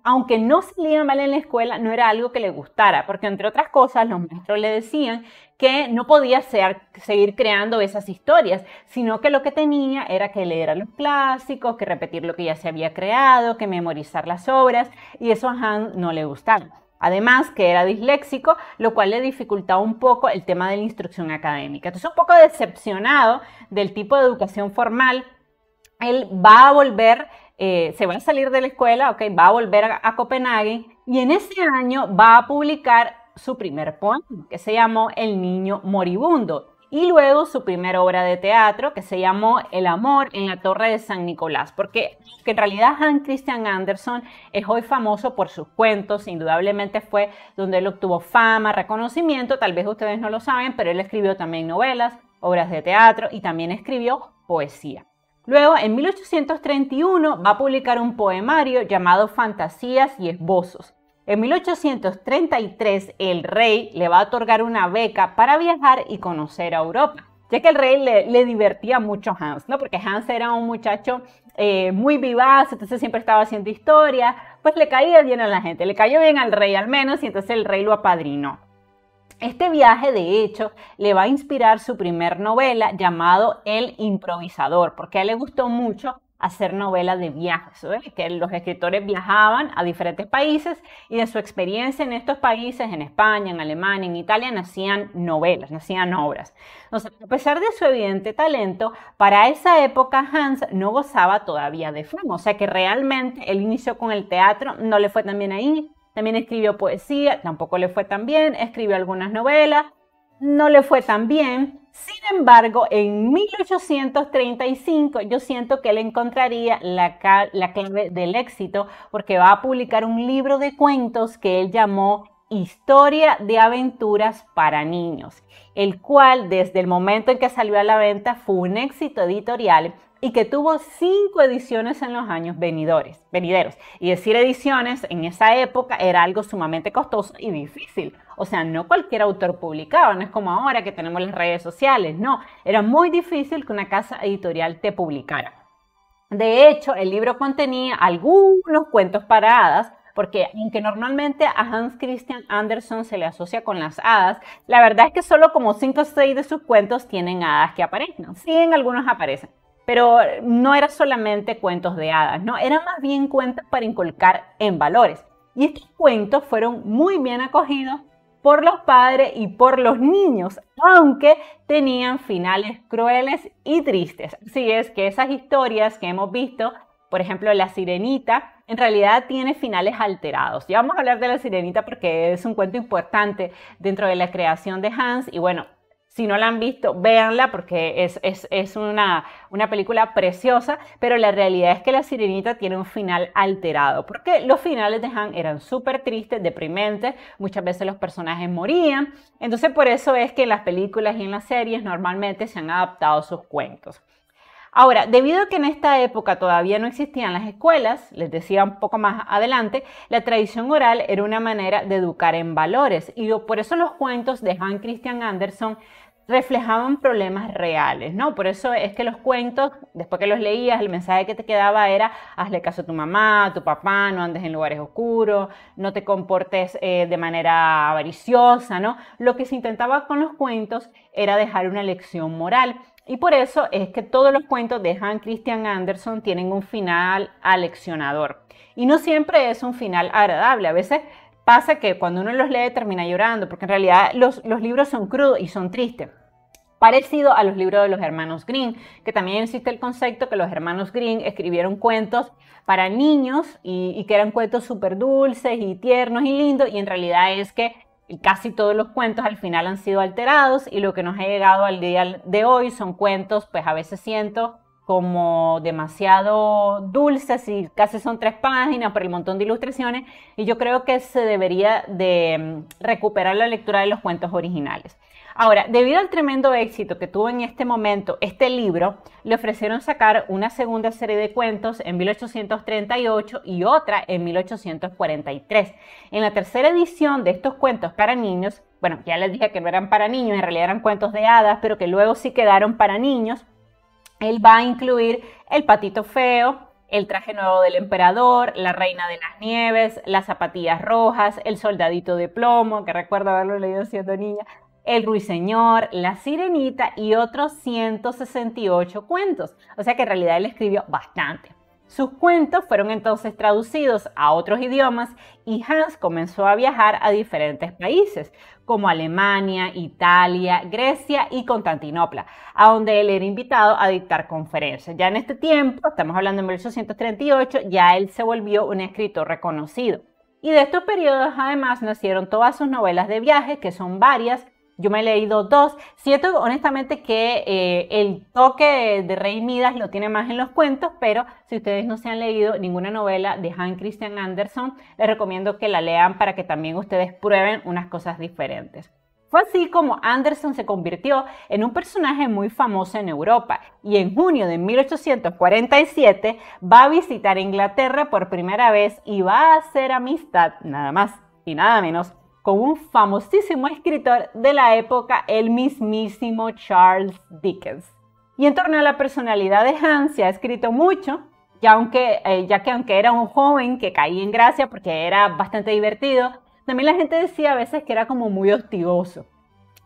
aunque no salía mal en la escuela, no era algo que le gustara, porque entre otras cosas, los maestros le decían que no podía seguir creando esas historias, sino que lo que tenía era que leer los clásicos, que repetir lo que ya se había creado, que memorizar las obras, y eso a Hans no le gustaba. Además, que era disléxico, lo cual le dificultaba un poco el tema de la instrucción académica. Entonces, un poco decepcionado del tipo de educación formal, él va a volver, se va a salir de la escuela, okay, va a volver a Copenhague y en ese año va a publicar su primer poema, que se llamó El niño moribundo, y luego su primera obra de teatro, que se llamó El amor en la torre de San Nicolás, porque que en realidad Hans Christian Andersen es hoy famoso por sus cuentos, indudablemente fue donde él obtuvo fama, reconocimiento, tal vez ustedes no lo saben, pero él escribió también novelas, obras de teatro y también escribió poesía. Luego, en 1831, va a publicar un poemario llamado Fantasías y Esbozos. En 1833, el rey le va a otorgar una beca para viajar y conocer a Europa, ya que el rey le divertía mucho a Hans, ¿no? Porque Hans era un muchacho muy vivaz, entonces siempre estaba haciendo historia, pues le caía bien a la gente, le cayó bien al rey al menos, y entonces el rey lo apadrinó. Este viaje, de hecho, le va a inspirar su primer novela llamado El improvisador, porque a él le gustó mucho hacer novelas de viajes, que los escritores viajaban a diferentes países y de su experiencia en estos países, en España, en Alemania, en Italia, nacían novelas, nacían obras. Entonces, a pesar de su evidente talento, para esa época Hans no gozaba todavía de fama, o sea que realmente él inició con el teatro, no le fue tan bien ahí, también escribió poesía, tampoco le fue tan bien, escribió algunas novelas, no le fue tan bien. Sin embargo, en 1835 yo siento que él encontraría la clave del éxito porque va a publicar un libro de cuentos que él llamó Historia de aventuras para niños, el cual desde el momento en que salió a la venta fue un éxito editorial y que tuvo 5 ediciones en los años venideros. Y decir ediciones en esa época era algo sumamente costoso y difícil. O sea, no cualquier autor publicaba, no es como ahora que tenemos las redes sociales, no. Era muy difícil que una casa editorial te publicara. De hecho, el libro contenía algunos cuentos para hadas, porque aunque normalmente a Hans Christian Andersen se le asocia con las hadas, la verdad es que solo como 5 o 6 de sus cuentos tienen hadas que aparecen. Sí, en algunos aparecen. Pero no era solamente cuentos de hadas, ¿no? Eran más bien cuentos para inculcar en valores. Y estos cuentos fueron muy bien acogidos por los padres y por los niños, aunque tenían finales crueles y tristes. Así es que esas historias que hemos visto, por ejemplo, La Sirenita, en realidad tiene finales alterados. Ya vamos a hablar de La Sirenita porque es un cuento importante dentro de la creación de Hans y bueno, si no la han visto, véanla porque es una película preciosa, pero la realidad es que La Sirenita tiene un final alterado, porque los finales de Han eran súper tristes, deprimentes, muchas veces los personajes morían, entonces por eso es que en las películas y en las series normalmente se han adaptado sus cuentos. Ahora, debido a que en esta época todavía no existían las escuelas, les decía un poco más adelante, la tradición oral era una manera de educar en valores y por eso los cuentos de Hans Christian Andersen reflejaban problemas reales, ¿no? Por eso es que los cuentos, después que los leías, el mensaje que te quedaba era hazle caso a tu mamá, a tu papá, no andes en lugares oscuros, no te comportes de manera avariciosa, ¿no? Lo que se intentaba con los cuentos era dejar una lección moral. Y por eso es que todos los cuentos de Hans Christian Andersen tienen un final aleccionador. Y no siempre es un final agradable. A veces pasa que cuando uno los lee termina llorando, porque en realidad los libros son crudos y son tristes. Parecido a los libros de los hermanos Grimm, que también existe el concepto que los hermanos Grimm escribieron cuentos para niños y que eran cuentos súper dulces y tiernos y lindos, y en realidad es que casi todos los cuentos al final han sido alterados y lo que nos ha llegado al día de hoy son cuentos, pues a veces siento como demasiado dulces y casi son 3 páginas por el montón de ilustraciones y yo creo que se debería de recuperar la lectura de los cuentos originales. Ahora, debido al tremendo éxito que tuvo en este momento este libro, le ofrecieron sacar una segunda serie de cuentos en 1838 y otra en 1843. En la tercera edición de estos cuentos para niños, bueno, ya les dije que no eran para niños, en realidad eran cuentos de hadas, pero que luego sí quedaron para niños, él va a incluir El Patito Feo, El Traje Nuevo del Emperador, La Reina de las Nieves, Las Zapatillas Rojas, El Soldadito de Plomo, que recuerdo haberlo leído siendo niña, El Ruiseñor, La Sirenita y otros 168 cuentos. O sea que en realidad él escribió bastante. Sus cuentos fueron entonces traducidos a otros idiomas y Hans comenzó a viajar a diferentes países, como Alemania, Italia, Grecia y Constantinopla, a donde él era invitado a dictar conferencias. Ya en este tiempo, estamos hablando de 1838, ya él se volvió un escritor reconocido. Y de estos periodos además nacieron todas sus novelas de viajes, que son varias. Yo me he leído 2. Siento honestamente que el toque de Rey Midas lo tiene más en los cuentos, pero si ustedes no se han leído ninguna novela de Hans Christian Andersen, les recomiendo que la lean para que también ustedes prueben unas cosas diferentes. Fue así como Andersen se convirtió en un personaje muy famoso en Europa y en junio de 1847 va a visitar Inglaterra por primera vez y va a hacer amistad, nada más y nada menos, con un famosísimo escritor de la época, el mismísimo Charles Dickens. Y en torno a la personalidad de Hans se ha escrito mucho, ya que aunque era un joven que caía en gracia porque era bastante divertido, también la gente decía a veces que era como muy hostigoso.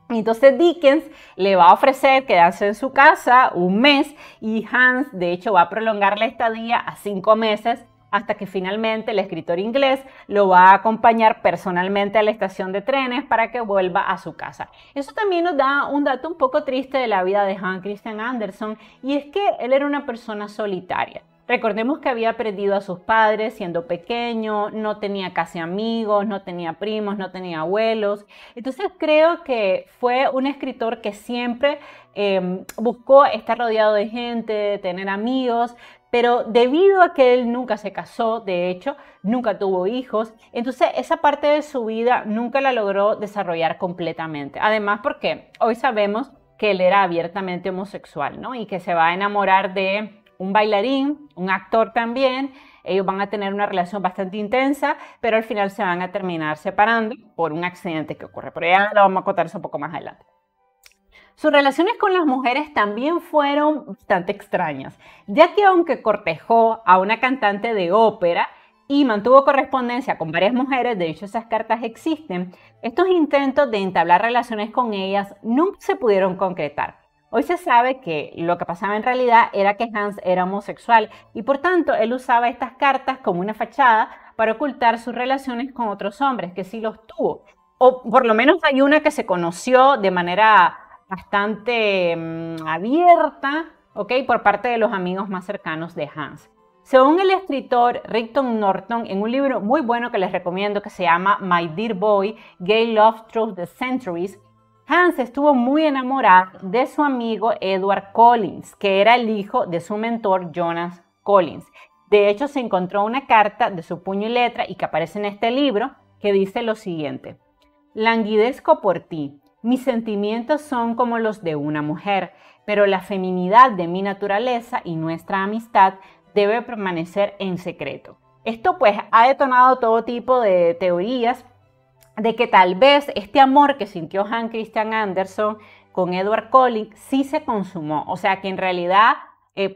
Entonces Dickens le va a ofrecer quedarse en su casa un mes y Hans, de hecho, va a prolongar la estadía a 5 meses hasta que finalmente el escritor inglés lo va a acompañar personalmente a la estación de trenes para que vuelva a su casa. Eso también nos da un dato un poco triste de la vida de Hans Christian Andersen, y es que él era una persona solitaria. Recordemos que había perdido a sus padres siendo pequeño, no tenía casi amigos, no tenía primos, no tenía abuelos. Entonces creo que fue un escritor que siempre buscó estar rodeado de gente, de tener amigos, pero debido a que él nunca se casó, de hecho, nunca tuvo hijos, entonces esa parte de su vida nunca la logró desarrollar completamente. Además, porque hoy sabemos que él era abiertamente homosexual, ¿no? Y que se va a enamorar de un bailarín, un actor también. Ellos van a tener una relación bastante intensa, pero al final se van a terminar separando por un accidente que ocurre. Pero ya lo vamos a contar eso un poco más adelante. Sus relaciones con las mujeres también fueron bastante extrañas, ya que aunque cortejó a una cantante de ópera y mantuvo correspondencia con varias mujeres, de hecho esas cartas existen, estos intentos de entablar relaciones con ellas nunca se pudieron concretar. Hoy se sabe que lo que pasaba en realidad era que Hans era homosexual y por tanto él usaba estas cartas como una fachada para ocultar sus relaciones con otros hombres, que sí los tuvo. O por lo menos hay una que se conoció de manera bastante abierta, ¿ok? Por parte de los amigos más cercanos de Hans. Según el escritor Rigton Norton, en un libro muy bueno que les recomiendo que se llama My Dear Boy, Gay Love Through the Centuries, Hans estuvo muy enamorado de su amigo Edward Collins, que era el hijo de su mentor Jonas Collins. De hecho, se encontró una carta de su puño y letra y que aparece en este libro que dice lo siguiente: languidezco por ti. Mis sentimientos son como los de una mujer, pero la feminidad de mi naturaleza y nuestra amistad debe permanecer en secreto. Esto pues ha detonado todo tipo de teorías de que tal vez este amor que sintió Hans Christian Andersen con Edward Collins sí se consumó. O sea que en realidad,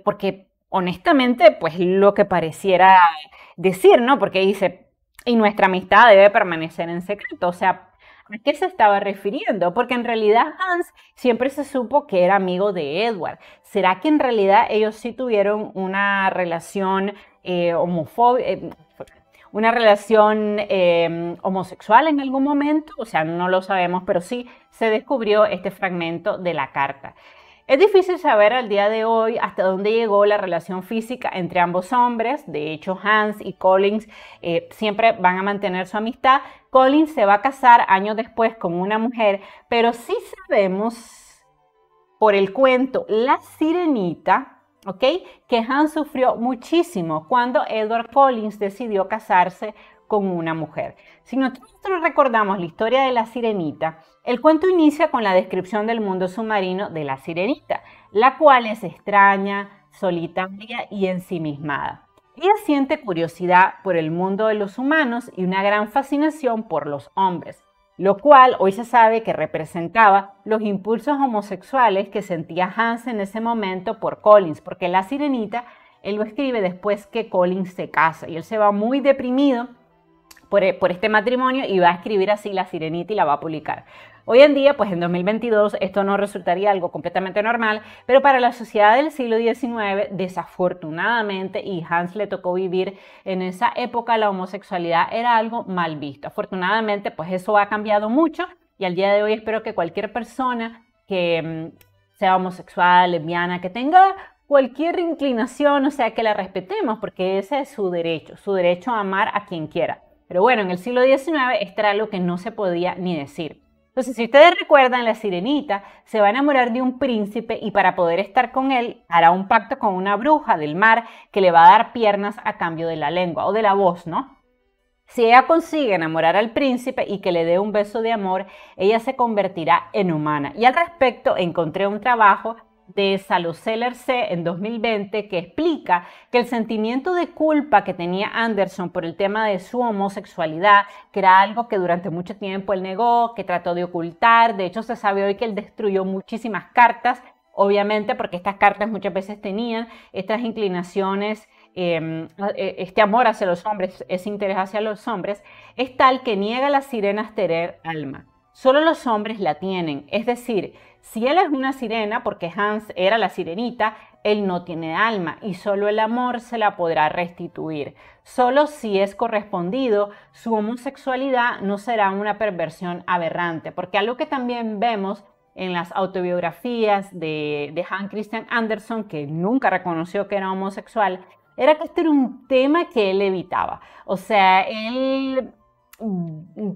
porque honestamente pues lo que pareciera decir, ¿no? Porque dice, y nuestra amistad debe permanecer en secreto. O sea, ¿a qué se estaba refiriendo? Porque en realidad Hans siempre se supo que era amigo de Edward. ¿Será que en realidad ellos sí tuvieron una relación homosexual en algún momento? O sea, no lo sabemos, pero sí se descubrió este fragmento de la carta. Es difícil saber al día de hoy hasta dónde llegó la relación física entre ambos hombres. De hecho, Hans y Collins siempre van a mantener su amistad. Collins se va a casar años después con una mujer, pero sí sabemos por el cuento La Sirenita, ¿ok?, que Hans sufrió muchísimo cuando Edward Collins decidió casarse con una mujer. Si nosotros recordamos la historia de La Sirenita, el cuento inicia con la descripción del mundo submarino de La Sirenita, la cual es extraña, solitaria y ensimismada. Ella siente curiosidad por el mundo de los humanos y una gran fascinación por los hombres, lo cual hoy se sabe que representaba los impulsos homosexuales que sentía Hans en ese momento por Collins, porque La Sirenita él lo escribe después que Collins se casa y él se va muy deprimido por este matrimonio y va a escribir así La Sirenita y la va a publicar. Hoy en día, pues en 2022, esto no resultaría algo completamente normal, pero para la sociedad del siglo XIX, desafortunadamente, y Hans le tocó vivir en esa época, la homosexualidad era algo mal visto. Afortunadamente, pues eso ha cambiado mucho y al día de hoy espero que cualquier persona que sea homosexual, lesbiana, que tenga cualquier inclinación, o sea, que la respetemos, porque ese es su derecho a amar a quien quiera. Pero bueno, en el siglo XIX esto era algo que no se podía ni decir. Entonces, si ustedes recuerdan, La Sirenita se va a enamorar de un príncipe y para poder estar con él hará un pacto con una bruja del mar que le va a dar piernas a cambio de la lengua o de la voz, ¿no? Si ella consigue enamorar al príncipe y que le dé un beso de amor, ella se convertirá en humana. Y al respecto encontré un trabajo de Saluceller C. en 2020 que explica que el sentimiento de culpa que tenía Andersen por el tema de su homosexualidad, que era algo que durante mucho tiempo él negó, que trató de ocultar, de hecho se sabe hoy que él destruyó muchísimas cartas, obviamente porque estas cartas muchas veces tenían estas inclinaciones, este amor hacia los hombres, ese interés hacia los hombres, es tal que niega a las sirenas tener alma. solo los hombres la tienen. Es decir, si él es una sirena, porque Hans era la sirenita, él no tiene alma y solo el amor se la podrá restituir. Solo si es correspondido, su homosexualidad no será una perversión aberrante, porque algo que también vemos en las autobiografías de Hans Christian Andersen, que nunca reconoció que era homosexual, era que este era un tema que él evitaba. O sea, él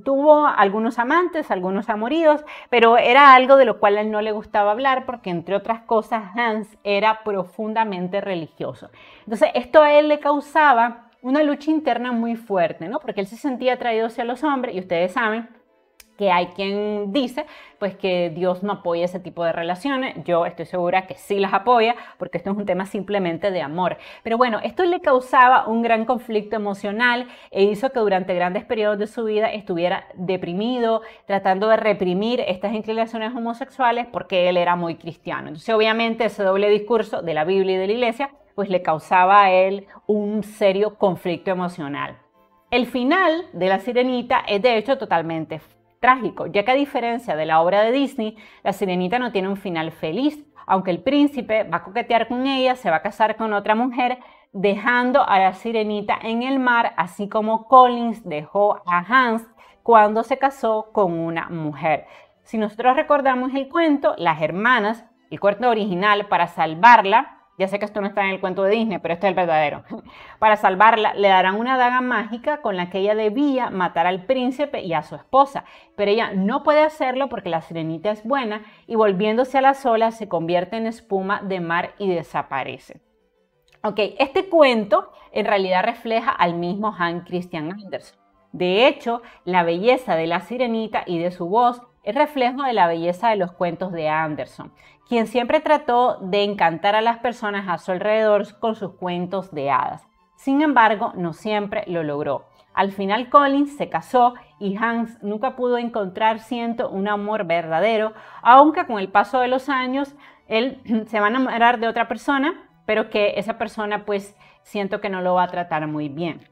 tuvo algunos amantes, algunos amoríos, pero era algo de lo cual a él no le gustaba hablar porque, entre otras cosas, Hans era profundamente religioso. Entonces, esto a él le causaba una lucha interna muy fuerte, ¿no? Porque él se sentía atraído hacia los hombres y ustedes saben que hay quien dice pues que Dios no apoya ese tipo de relaciones. Yo estoy segura que sí las apoya, porque esto es un tema simplemente de amor. Pero bueno, esto le causaba un gran conflicto emocional e hizo que durante grandes periodos de su vida estuviera deprimido, tratando de reprimir estas inclinaciones homosexuales porque él era muy cristiano. Entonces, obviamente, ese doble discurso de la Biblia y de la Iglesia pues le causaba a él un serio conflicto emocional. El final de La Sirenita es de hecho totalmente trágico, ya que a diferencia de la obra de Disney, La Sirenita no tiene un final feliz, aunque el príncipe va a coquetear con ella, se va a casar con otra mujer, dejando a la Sirenita en el mar, así como Collins dejó a Hans cuando se casó con una mujer. Si nosotros recordamos el cuento, las hermanas, el cuento original, para salvarla, ya sé que esto no está en el cuento de Disney, pero este es el verdadero. Para salvarla, le darán una daga mágica con la que ella debía matar al príncipe y a su esposa. Pero ella no puede hacerlo porque la sirenita es buena y, volviéndose a las olas, se convierte en espuma de mar y desaparece. Ok, este cuento en realidad refleja al mismo Hans Christian Andersen. De hecho, la belleza de la sirenita y de su voz es reflejo de la belleza de los cuentos de Andersen, quien siempre trató de encantar a las personas a su alrededor con sus cuentos de hadas. Sin embargo, no siempre lo logró. Al final Collins se casó y Hans nunca pudo encontrar, siento, un amor verdadero, aunque con el paso de los años él se va a enamorar de otra persona, pero que esa persona pues siento que no lo va a tratar muy bien.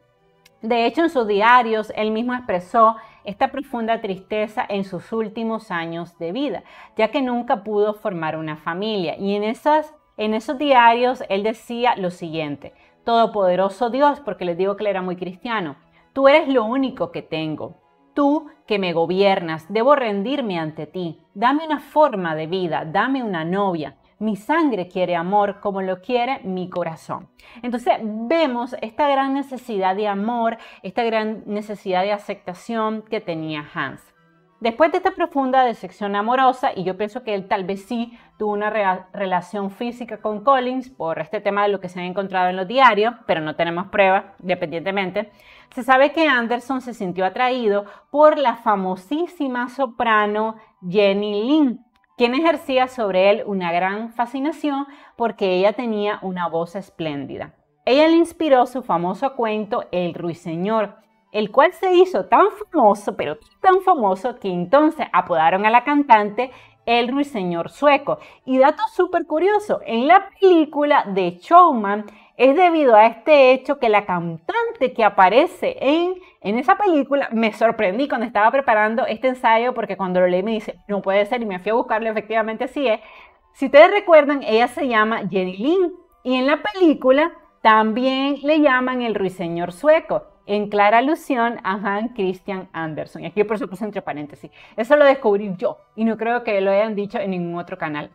De hecho, en sus diarios, él mismo expresó esta profunda tristeza en sus últimos años de vida, ya que nunca pudo formar una familia. Y en esos diarios, él decía lo siguiente: Todopoderoso Dios, porque les digo que él era muy cristiano, tú eres lo único que tengo. Tú que me gobiernas, debo rendirme ante ti. Dame una forma de vida, dame una novia. Mi sangre quiere amor como lo quiere mi corazón. Entonces vemos esta gran necesidad de amor, esta gran necesidad de aceptación que tenía Hans. Después de esta profunda decepción amorosa, y yo pienso que él tal vez sí tuvo una relación física con Collins por este tema de lo que se ha encontrado en los diarios, pero no tenemos pruebas, independientemente, se sabe que Andersen se sintió atraído por la famosísima soprano Jenny Lind, quien ejercía sobre él una gran fascinación porque ella tenía una voz espléndida. Ella le inspiró su famoso cuento El Ruiseñor, el cual se hizo tan famoso, pero tan famoso, que entonces apodaron a la cantante El Ruiseñor Sueco. Y dato súper curioso, en la película de Showman, es debido a este hecho que la cantante que aparece en esa película, me sorprendí cuando estaba preparando este ensayo, porque cuando lo leí me dice, no puede ser, y me fui a buscarlo, efectivamente así es. Si ustedes recuerdan, ella se llama Jenny Lind, y en la película también le llaman El Ruiseñor Sueco, en clara alusión a Hans Christian Andersen. Y aquí por supuesto entre paréntesis. Eso lo descubrí yo, y no creo que lo hayan dicho en ningún otro canal.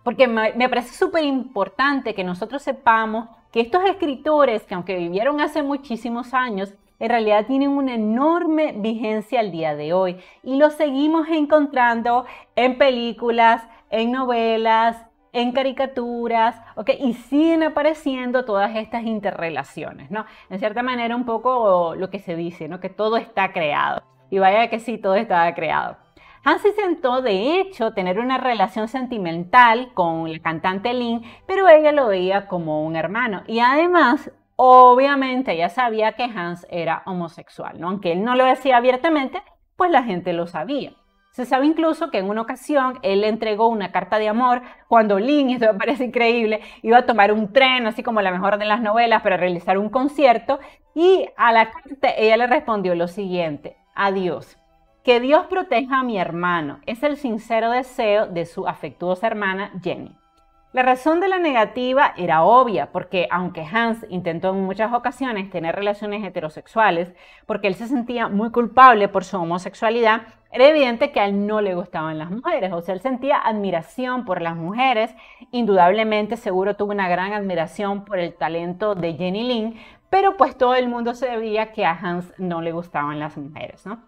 Porque me parece súper importante que nosotros sepamos que estos escritores, que aunque vivieron hace muchísimos años, en realidad tienen una enorme vigencia al día de hoy. Y los seguimos encontrando en películas, en novelas, en caricaturas, ¿ok? Y siguen apareciendo todas estas interrelaciones, ¿no? En cierta manera un poco lo que se dice, ¿no? Que todo está creado. Y vaya que sí, todo está creado. Hans intentó, de hecho, tener una relación sentimental con la cantante Lind, pero ella lo veía como un hermano. Y además, obviamente, ella sabía que Hans era homosexual, ¿no? Aunque él no lo decía abiertamente, pues la gente lo sabía. Se sabe incluso que en una ocasión él le entregó una carta de amor cuando Lind, esto me parece increíble, iba a tomar un tren, así como la mejor de las novelas, para realizar un concierto, y a la carta ella le respondió lo siguiente: adiós. que Dios proteja a mi hermano, es el sincero deseo de su afectuosa hermana Jenny. La razón de la negativa era obvia, porque aunque Hans intentó en muchas ocasiones tener relaciones heterosexuales, porque él se sentía muy culpable por su homosexualidad, era evidente que a él no le gustaban las mujeres, o sea, él sentía admiración por las mujeres, indudablemente seguro tuvo una gran admiración por el talento de Jenny Lind, pero pues todo el mundo sabía que a Hans no le gustaban las mujeres, ¿no?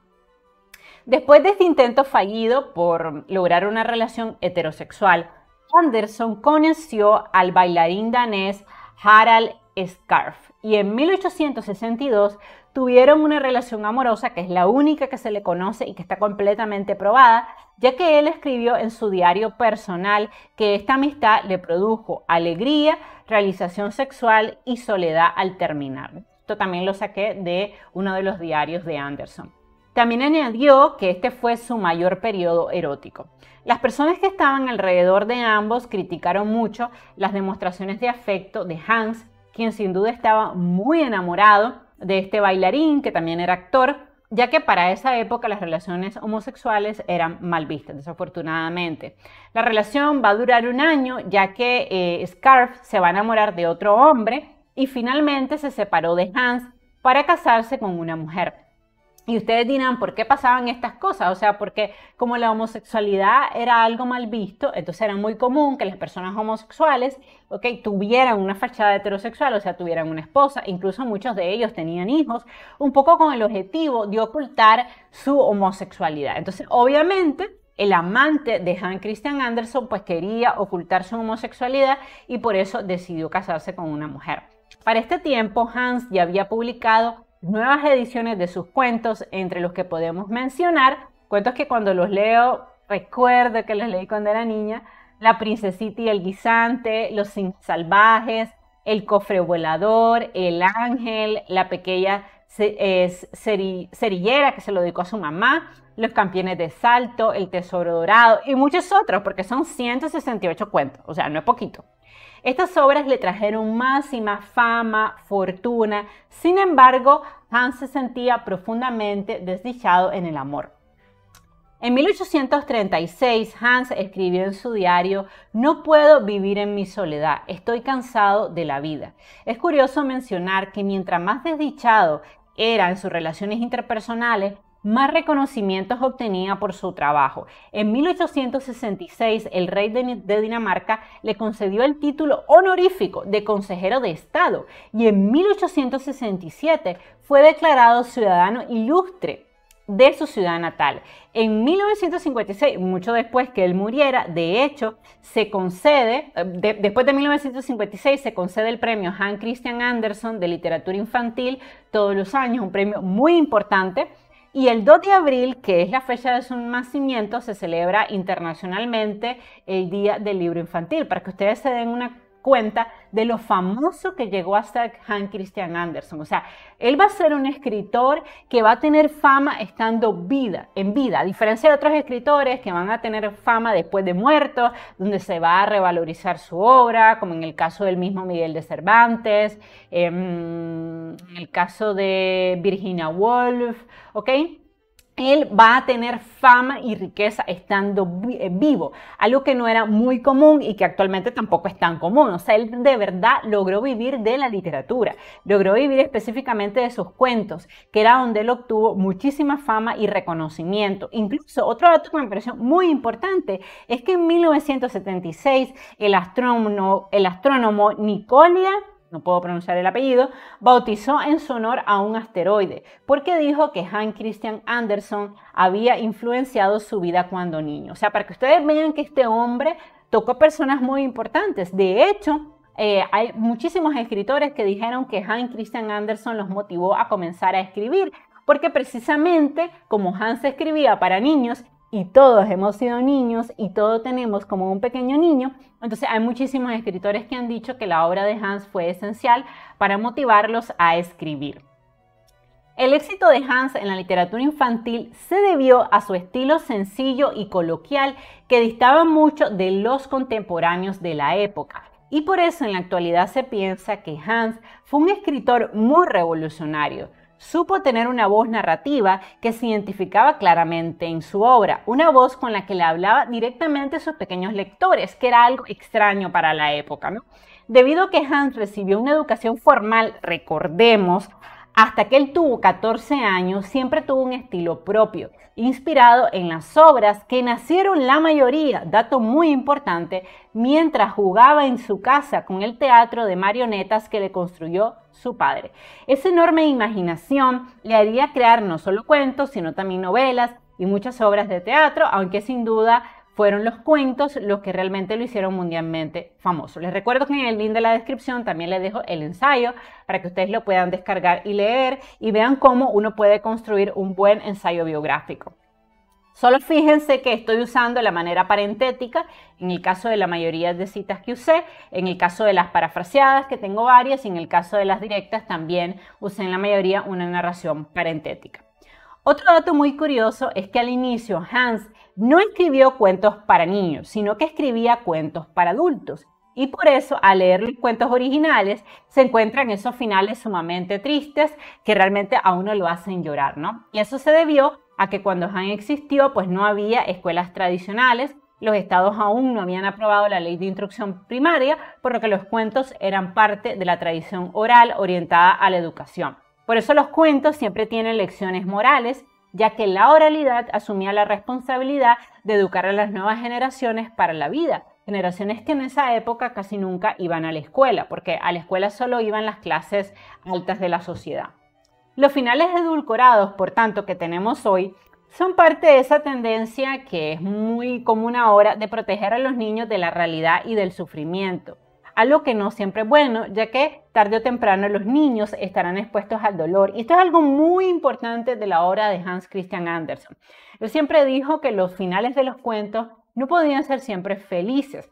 Después de este intento fallido por lograr una relación heterosexual, Anderson conoció al bailarín danés Harald Scarf y en 1862 tuvieron una relación amorosa que es la única que se le conoce y que está completamente probada, ya que él escribió en su diario personal que esta amistad le produjo alegría, realización sexual y soledad al terminar. Esto también lo saqué de uno de los diarios de Anderson. También añadió que este fue su mayor periodo erótico. Las personas que estaban alrededor de ambos criticaron mucho las demostraciones de afecto de Hans, quien sin duda estaba muy enamorado de este bailarín, que también era actor, ya que para esa época las relaciones homosexuales eran mal vistas, desafortunadamente. La relación va a durar un año, ya que Scarf se va a enamorar de otro hombre y finalmente se separó de Hans para casarse con una mujer. Y ustedes dirán, ¿por qué pasaban estas cosas? O sea, porque como la homosexualidad era algo mal visto, entonces era muy común que las personas homosexuales, tuvieran una fachada heterosexual, o sea, tuvieran una esposa, incluso muchos de ellos tenían hijos, un poco con el objetivo de ocultar su homosexualidad. Entonces, obviamente, el amante de Hans Christian Andersen pues quería ocultar su homosexualidad y por eso decidió casarse con una mujer. Para este tiempo, Hans ya había publicado nuevas ediciones de sus cuentos, entre los que podemos mencionar cuentos que cuando los leo recuerdo que los leí cuando era niña: La princesita y el guisante, Los salvajes, El cofre volador, El ángel, La pequeña cerillera, que se lo dedicó a su mamá, Los campeones de salto, El tesoro dorado y muchos otros, porque son 168 cuentos, o sea, no es poquito. Estas obras le trajeron más y más fama, fortuna. Sin embargo, Hans se sentía profundamente desdichado en el amor. En 1836, Hans escribió en su diario: "No puedo vivir en mi soledad, estoy cansado de la vida". Es curioso mencionar que mientras más desdichado era en sus relaciones interpersonales, más reconocimientos obtenía por su trabajo. En 1866, el rey de Dinamarca le concedió el título honorífico de consejero de Estado y en 1867 fue declarado ciudadano ilustre de su ciudad natal. En 1956, mucho después que él muriera, de hecho, se concede, después de 1956, se concede el premio Hans Christian Andersen de literatura infantil todos los años, un premio muy importante. Y el 2 de abril, que es la fecha de su nacimiento, se celebra internacionalmente el Día del Libro Infantil, para que ustedes se den una cuenta de lo famoso que llegó a ser Hans Christian Andersen. O sea, él va a ser un escritor que va a tener fama estando en vida, a diferencia de otros escritores que van a tener fama después de muertos, donde se va a revalorizar su obra, como en el caso del mismo Miguel de Cervantes, en el caso de Virginia Woolf, ¿ok? Él va a tener fama y riqueza estando vivo, algo que no era muy común y que actualmente tampoco es tan común. O sea, él de verdad logró vivir de la literatura, logró vivir específicamente de sus cuentos, que era donde él obtuvo muchísima fama y reconocimiento. Incluso otro dato que me pareció muy importante es que en 1976 el astrónomo Nicolia, no puedo pronunciar el apellido, bautizó en su honor a un asteroide, porque dijo que Hans Christian Andersen había influenciado su vida cuando niño. O sea, para que ustedes vean que este hombre tocó personas muy importantes. De hecho, hay muchísimos escritores que dijeron que Hans Christian Andersen los motivó a comenzar a escribir, porque precisamente como Hans escribía para niños, y todos hemos sido niños y todos tenemos como un pequeño niño, entonces hay muchísimos escritores que han dicho que la obra de Hans fue esencial para motivarlos a escribir. El éxito de Hans en la literatura infantil se debió a su estilo sencillo y coloquial que distaba mucho de los contemporáneos de la época. Y por eso en la actualidad se piensa que Hans fue un escritor muy revolucionario. supo tener una voz narrativa que se identificaba claramente en su obra, una voz con la que le hablaba directamente a sus pequeños lectores, que era algo extraño para la época, ¿no? Debido a que Hans recibió una educación formal, recordemos, hasta que él tuvo 14 años, siempre tuvo un estilo propio, inspirado en las obras que nacieron la mayoría, dato muy importante, mientras jugaba en su casa con el teatro de marionetas que le construyó su padre. Esa enorme imaginación le haría crear no solo cuentos, sino también novelas y muchas obras de teatro, aunque sin duda fueron los cuentos los que realmente lo hicieron mundialmente famoso. Les recuerdo que en el link de la descripción también les dejo el ensayo para que ustedes lo puedan descargar y leer y vean cómo uno puede construir un buen ensayo biográfico. Solo fíjense que estoy usando la manera parentética en el caso de la mayoría de citas que usé, en el caso de las parafraseadas, que tengo varias, y en el caso de las directas también usé en la mayoría una narración parentética. Otro dato muy curioso es que al inicio Hans no escribió cuentos para niños, sino que escribía cuentos para adultos. Y por eso, al leer los cuentos originales, se encuentran esos finales sumamente tristes que realmente a uno lo hacen llorar, ¿no? Y eso se debió a que cuando Hans existió, pues no había escuelas tradicionales, los estados aún no habían aprobado la ley de instrucción primaria, por lo que los cuentos eran parte de la tradición oral orientada a la educación. Por eso los cuentos siempre tienen lecciones morales, ya que la oralidad asumía la responsabilidad de educar a las nuevas generaciones para la vida. Generaciones que en esa época casi nunca iban a la escuela, porque a la escuela solo iban las clases altas de la sociedad. Los finales edulcorados, por tanto, que tenemos hoy, son parte de esa tendencia que es muy común ahora de proteger a los niños de la realidad y del sufrimiento. Algo que no siempre es bueno, ya que tarde o temprano los niños estarán expuestos al dolor. Y esto es algo muy importante de la obra de Hans Christian Andersen. Él siempre dijo que los finales de los cuentos no podían ser siempre felices,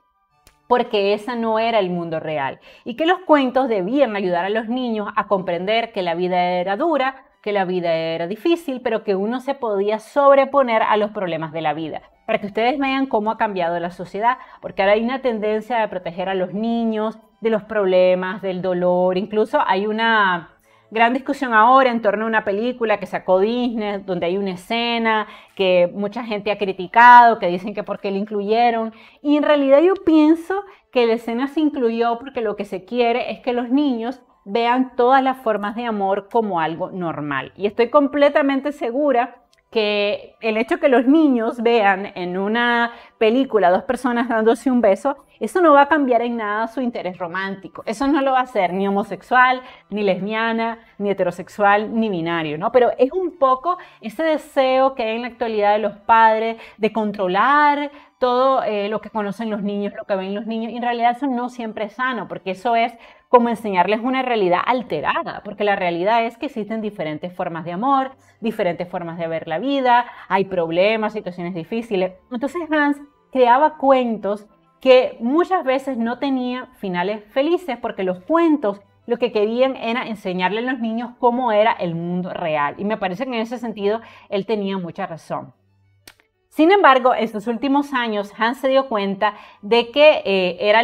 porque ese no era el mundo real. Y que los cuentos debían ayudar a los niños a comprender que la vida era dura, que la vida era difícil, pero que uno se podía sobreponer a los problemas de la vida. Para que ustedes vean cómo ha cambiado la sociedad, porque ahora hay una tendencia de proteger a los niños de los problemas, del dolor. Incluso hay una gran discusión ahora en torno a una película que sacó Disney, donde hay una escena que mucha gente ha criticado, que dicen que por qué la incluyeron. Y en realidad yo pienso que la escena se incluyó porque lo que se quiere es que los niños vean todas las formas de amor como algo normal. Y estoy completamente segura que el hecho que los niños vean en una película dos personas dándose un beso, eso no va a cambiar en nada su interés romántico. Eso no lo va a hacer ni homosexual, ni lesbiana, ni heterosexual, ni binario, ¿no? Pero es un poco ese deseo que hay en la actualidad de los padres de controlar todo lo que conocen los niños, lo que ven los niños. Y en realidad eso no siempre es sano, porque eso es como enseñarles una realidad alterada, porque la realidad es que existen diferentes formas de amor, diferentes formas de ver la vida, hay problemas, situaciones difíciles. Entonces Hans creaba cuentos que muchas veces no tenían finales felices, porque los cuentos lo que querían era enseñarle a los niños cómo era el mundo real. Y me parece que en ese sentido él tenía mucha razón. Sin embargo, en sus últimos años, Hans se dio cuenta de que era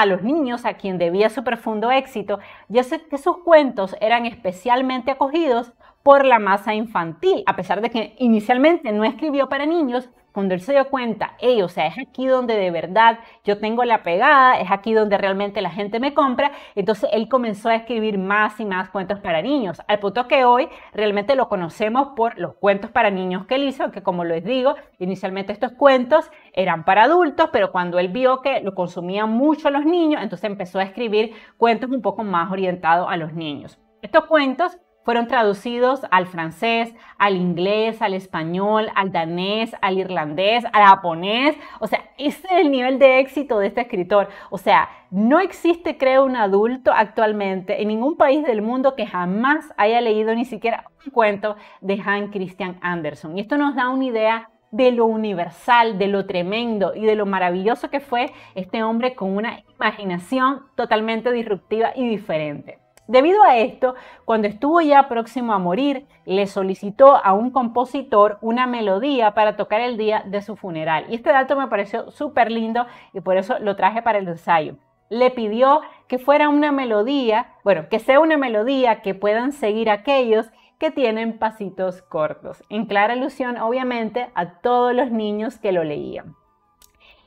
a los niños a quien debía su profundo éxito, ya que sus cuentos eran especialmente acogidos por la masa infantil, a pesar de que inicialmente no escribió para niños. Cuando él se dio cuenta, o sea, es aquí donde de verdad yo tengo la pegada, es aquí donde realmente la gente me compra, entonces él comenzó a escribir más y más cuentos para niños, al punto que hoy realmente lo conocemos por los cuentos para niños que él hizo, que como les digo, inicialmente estos cuentos eran para adultos, pero cuando él vio que lo consumían mucho los niños, entonces empezó a escribir cuentos un poco más orientados a los niños. Estos cuentos fueron traducidos al francés, al inglés, al español, al danés, al irlandés, al japonés. O sea, ese es el nivel de éxito de este escritor. O sea, no existe, creo, un adulto actualmente en ningún país del mundo que jamás haya leído ni siquiera un cuento de Hans Christian Andersen. Y esto nos da una idea de lo universal, de lo tremendo y de lo maravilloso que fue este hombre con una imaginación totalmente disruptiva y diferente. Debido a esto, cuando estuvo ya próximo a morir, le solicitó a un compositor una melodía para tocar el día de su funeral. Y este dato me pareció súper lindo y por eso lo traje para el ensayo. Le pidió que fuera una melodía, que sea una melodía que puedan seguir aquellos que tienen pasitos cortos, en clara alusión obviamente a todos los niños que lo leían.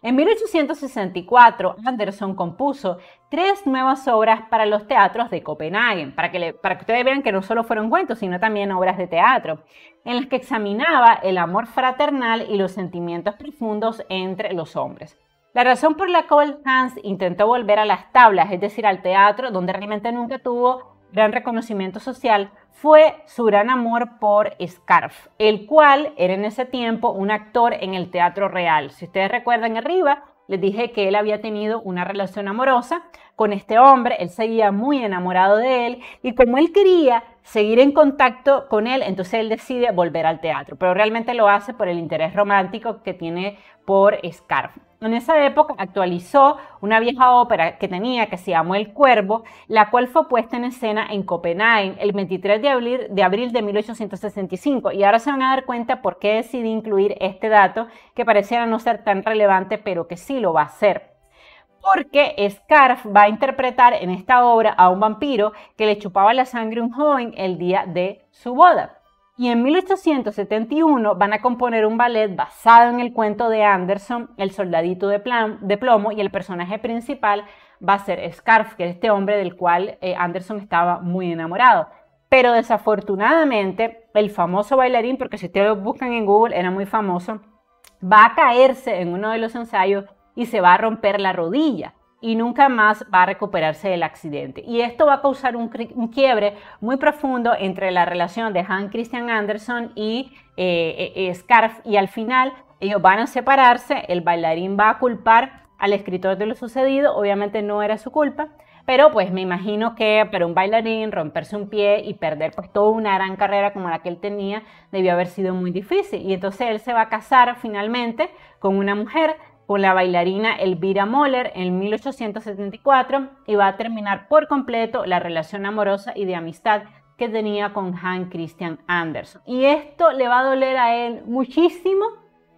En 1864, Andersen compuso 3 nuevas obras para los teatros de Copenhague, para que ustedes vean que no solo fueron cuentos, sino también obras de teatro, en las que examinaba el amor fraternal y los sentimientos profundos entre los hombres. La razón por la cual Hans intentó volver a las tablas, es decir, al teatro, donde realmente nunca tuvo gran reconocimiento social, fue su gran amor por Scarf, el cual era en ese tiempo un actor en el Teatro Real. Si ustedes recuerdan arriba, les dije que él había tenido una relación amorosa con este hombre, él seguía muy enamorado de él y como él quería seguir en contacto con él, entonces él decide volver al teatro, pero realmente lo hace por el interés romántico que tiene por Scarf. En esa época actualizó una vieja ópera que tenía que se llamó El Cuervo, la cual fue puesta en escena en Copenhague el 23 de abril de 1865. Y ahora se van a dar cuenta por qué decidí incluir este dato que pareciera no ser tan relevante, pero que sí lo va a ser. Porque Scarf va a interpretar en esta obra a un vampiro que le chupaba la sangre a un joven el día de su boda. Y en 1871 van a componer un ballet basado en el cuento de Andersen, El soldadito de plomo, y el personaje principal va a ser Scarf, que es este hombre del cual Andersen estaba muy enamorado. Pero desafortunadamente el famoso bailarín, porque si ustedes lo buscan en Google era muy famoso, va a caerse en uno de los ensayos y se va a romper la rodilla y nunca más va a recuperarse del accidente. Y esto va a causar un quiebre muy profundo entre la relación de Hans Christian Andersen y Scarf, y al final ellos van a separarse, el bailarín va a culpar al escritor de lo sucedido, obviamente no era su culpa, pero pues me imagino que para un bailarín romperse un pie y perder pues toda una gran carrera como la que él tenía debió haber sido muy difícil, y entonces él se va a casar finalmente con una mujer, con la bailarina Elvira Möller en 1874, y va a terminar por completo la relación amorosa y de amistad que tenía con Hans Christian Andersen. Y esto le va a doler a él muchísimo,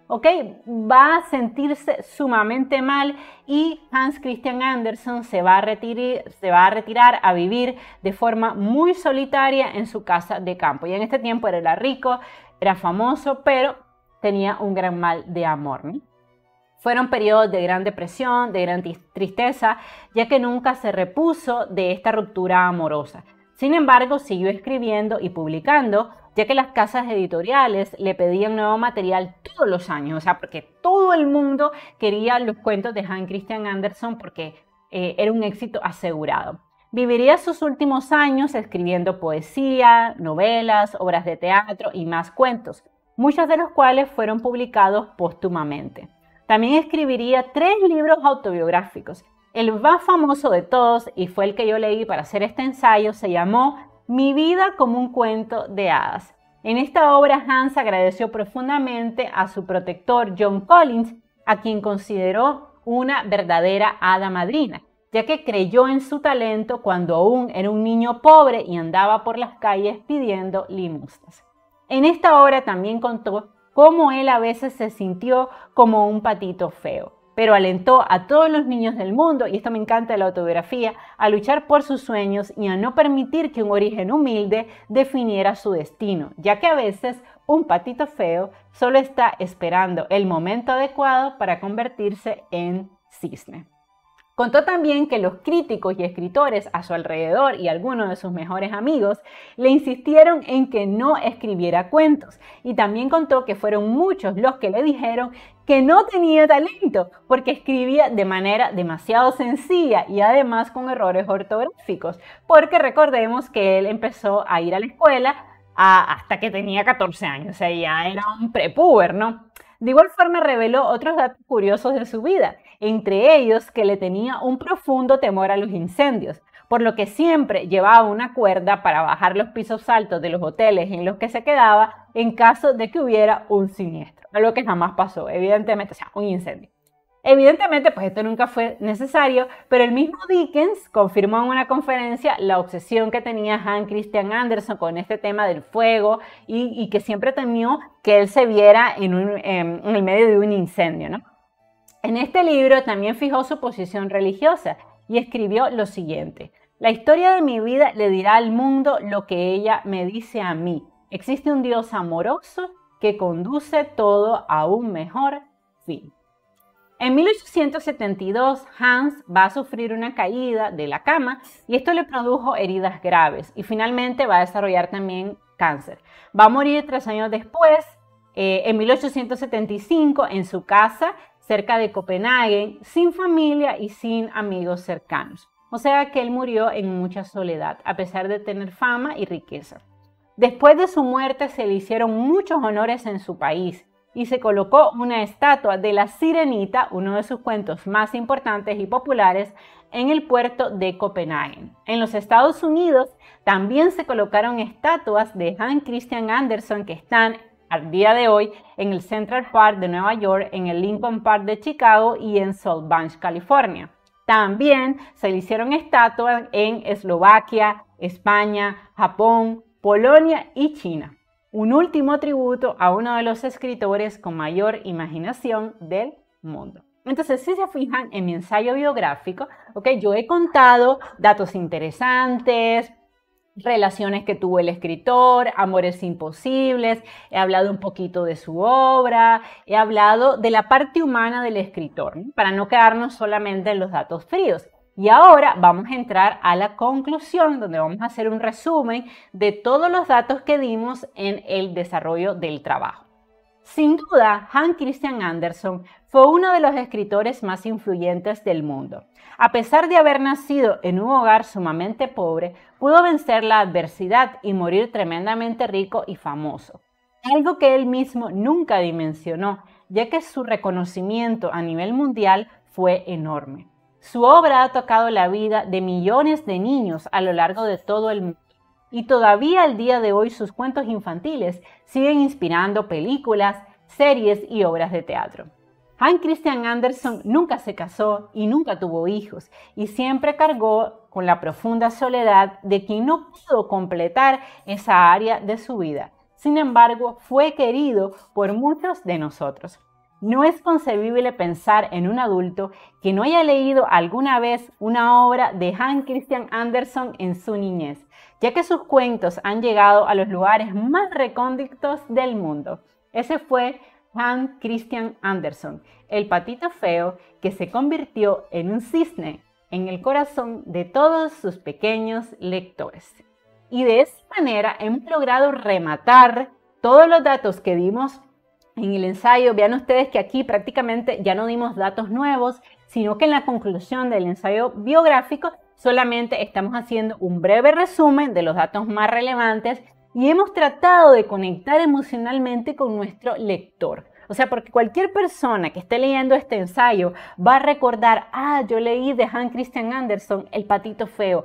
¿ok? Va a sentirse sumamente mal y Hans Christian Andersen se va a retirar a vivir de forma muy solitaria en su casa de campo. Y en este tiempo era rico, era famoso, pero tenía un gran mal de amor, ¿no? Fueron periodos de gran depresión, de gran tristeza, ya que nunca se repuso de esta ruptura amorosa. Sin embargo, siguió escribiendo y publicando, ya que las casas editoriales le pedían nuevo material todos los años, o sea, porque todo el mundo quería los cuentos de Hans Christian Andersen porque era un éxito asegurado. Viviría sus últimos años escribiendo poesía, novelas, obras de teatro y más cuentos, muchos de los cuales fueron publicados póstumamente. También escribiría 3 libros autobiográficos. El más famoso de todos, y fue el que yo leí para hacer este ensayo, se llamó Mi vida como un cuento de hadas. En esta obra Hans agradeció profundamente a su protector John Collins, a quien consideró una verdadera hada madrina, ya que creyó en su talento cuando aún era un niño pobre y andaba por las calles pidiendo limosnas. En esta obra también contó cómo él a veces se sintió como un patito feo, pero alentó a todos los niños del mundo, y esto me encanta de la autobiografía, a luchar por sus sueños y a no permitir que un origen humilde definiera su destino, ya que a veces un patito feo solo está esperando el momento adecuado para convertirse en cisne. Contó también que los críticos y escritores a su alrededor y algunos de sus mejores amigos le insistieron en que no escribiera cuentos, y también contó que fueron muchos los que le dijeron que no tenía talento porque escribía de manera demasiado sencilla y además con errores ortográficos, porque recordemos que él empezó a ir a la escuela hasta que tenía 14 años, o sea, ya era un prepúber, ¿no? De igual forma reveló otros datos curiosos de su vida, entre ellos que le tenía un profundo temor a los incendios, por lo que siempre llevaba una cuerda para bajar los pisos altos de los hoteles en los que se quedaba en caso de que hubiera un siniestro, algo que jamás pasó, evidentemente, o sea, un incendio. Evidentemente, pues esto nunca fue necesario, pero el mismo Dickens confirmó en una conferencia la obsesión que tenía Hans Christian Andersen con este tema del fuego y que siempre temió que él se viera en el medio de un incendio, ¿no? En este libro también fijó su posición religiosa y escribió lo siguiente: La historia de mi vida le dirá al mundo lo que ella me dice a mí. Existe un Dios amoroso que conduce todo a un mejor fin. En 1872, Hans va a sufrir una caída de la cama y esto le produjo heridas graves y finalmente va a desarrollar también cáncer. Va a morir 3 años después, en 1875, en su casa cerca de Copenhague, sin familia y sin amigos cercanos. O sea que él murió en mucha soledad, a pesar de tener fama y riqueza. Después de su muerte se le hicieron muchos honores en su país y se colocó una estatua de la Sirenita, uno de sus cuentos más importantes y populares, en el puerto de Copenhague. En los Estados Unidos también se colocaron estatuas de Hans Christian Andersen que están al día de hoy en el Central Park de Nueva York, en el Lincoln Park de Chicago y en South Beach, California. También se le hicieron estatuas en Eslovaquia, España, Japón, Polonia y China. Un último tributo a uno de los escritores con mayor imaginación del mundo. Entonces, si se fijan en mi ensayo biográfico, yo he contado datos interesantes, relaciones que tuvo el escritor, amores imposibles, he hablado un poquito de su obra, he hablado de la parte humana del escritor, ¿no? Para no quedarnos solamente en los datos fríos. Y ahora vamos a entrar a la conclusión, donde vamos a hacer un resumen de todos los datos que dimos en el desarrollo del trabajo. Sin duda, Hans Christian Andersen fue uno de los escritores más influyentes del mundo. A pesar de haber nacido en un hogar sumamente pobre, pudo vencer la adversidad y morir tremendamente rico y famoso. Algo que él mismo nunca dimensionó, ya que su reconocimiento a nivel mundial fue enorme. Su obra ha tocado la vida de millones de niños a lo largo de todo el mundo. Y todavía al día de hoy sus cuentos infantiles siguen inspirando películas, series y obras de teatro. Hans Christian Andersen nunca se casó y nunca tuvo hijos y siempre cargó con la profunda soledad de quien no pudo completar esa área de su vida. Sin embargo, fue querido por muchos de nosotros. No es concebible pensar en un adulto que no haya leído alguna vez una obra de Hans Christian Andersen en su niñez, ya que sus cuentos han llegado a los lugares más recónditos del mundo. Ese fue Hans Christian Andersen, el patito feo que se convirtió en un cisne en el corazón de todos sus pequeños lectores. Y de esta manera hemos logrado rematar todos los datos que dimos en el ensayo. Vean ustedes que aquí prácticamente ya no dimos datos nuevos, sino que en la conclusión del ensayo biográfico solamente estamos haciendo un breve resumen de los datos más relevantes y hemos tratado de conectar emocionalmente con nuestro lector. O sea, porque cualquier persona que esté leyendo este ensayo va a recordar, yo leí de Hans Christian Andersen El patito feo,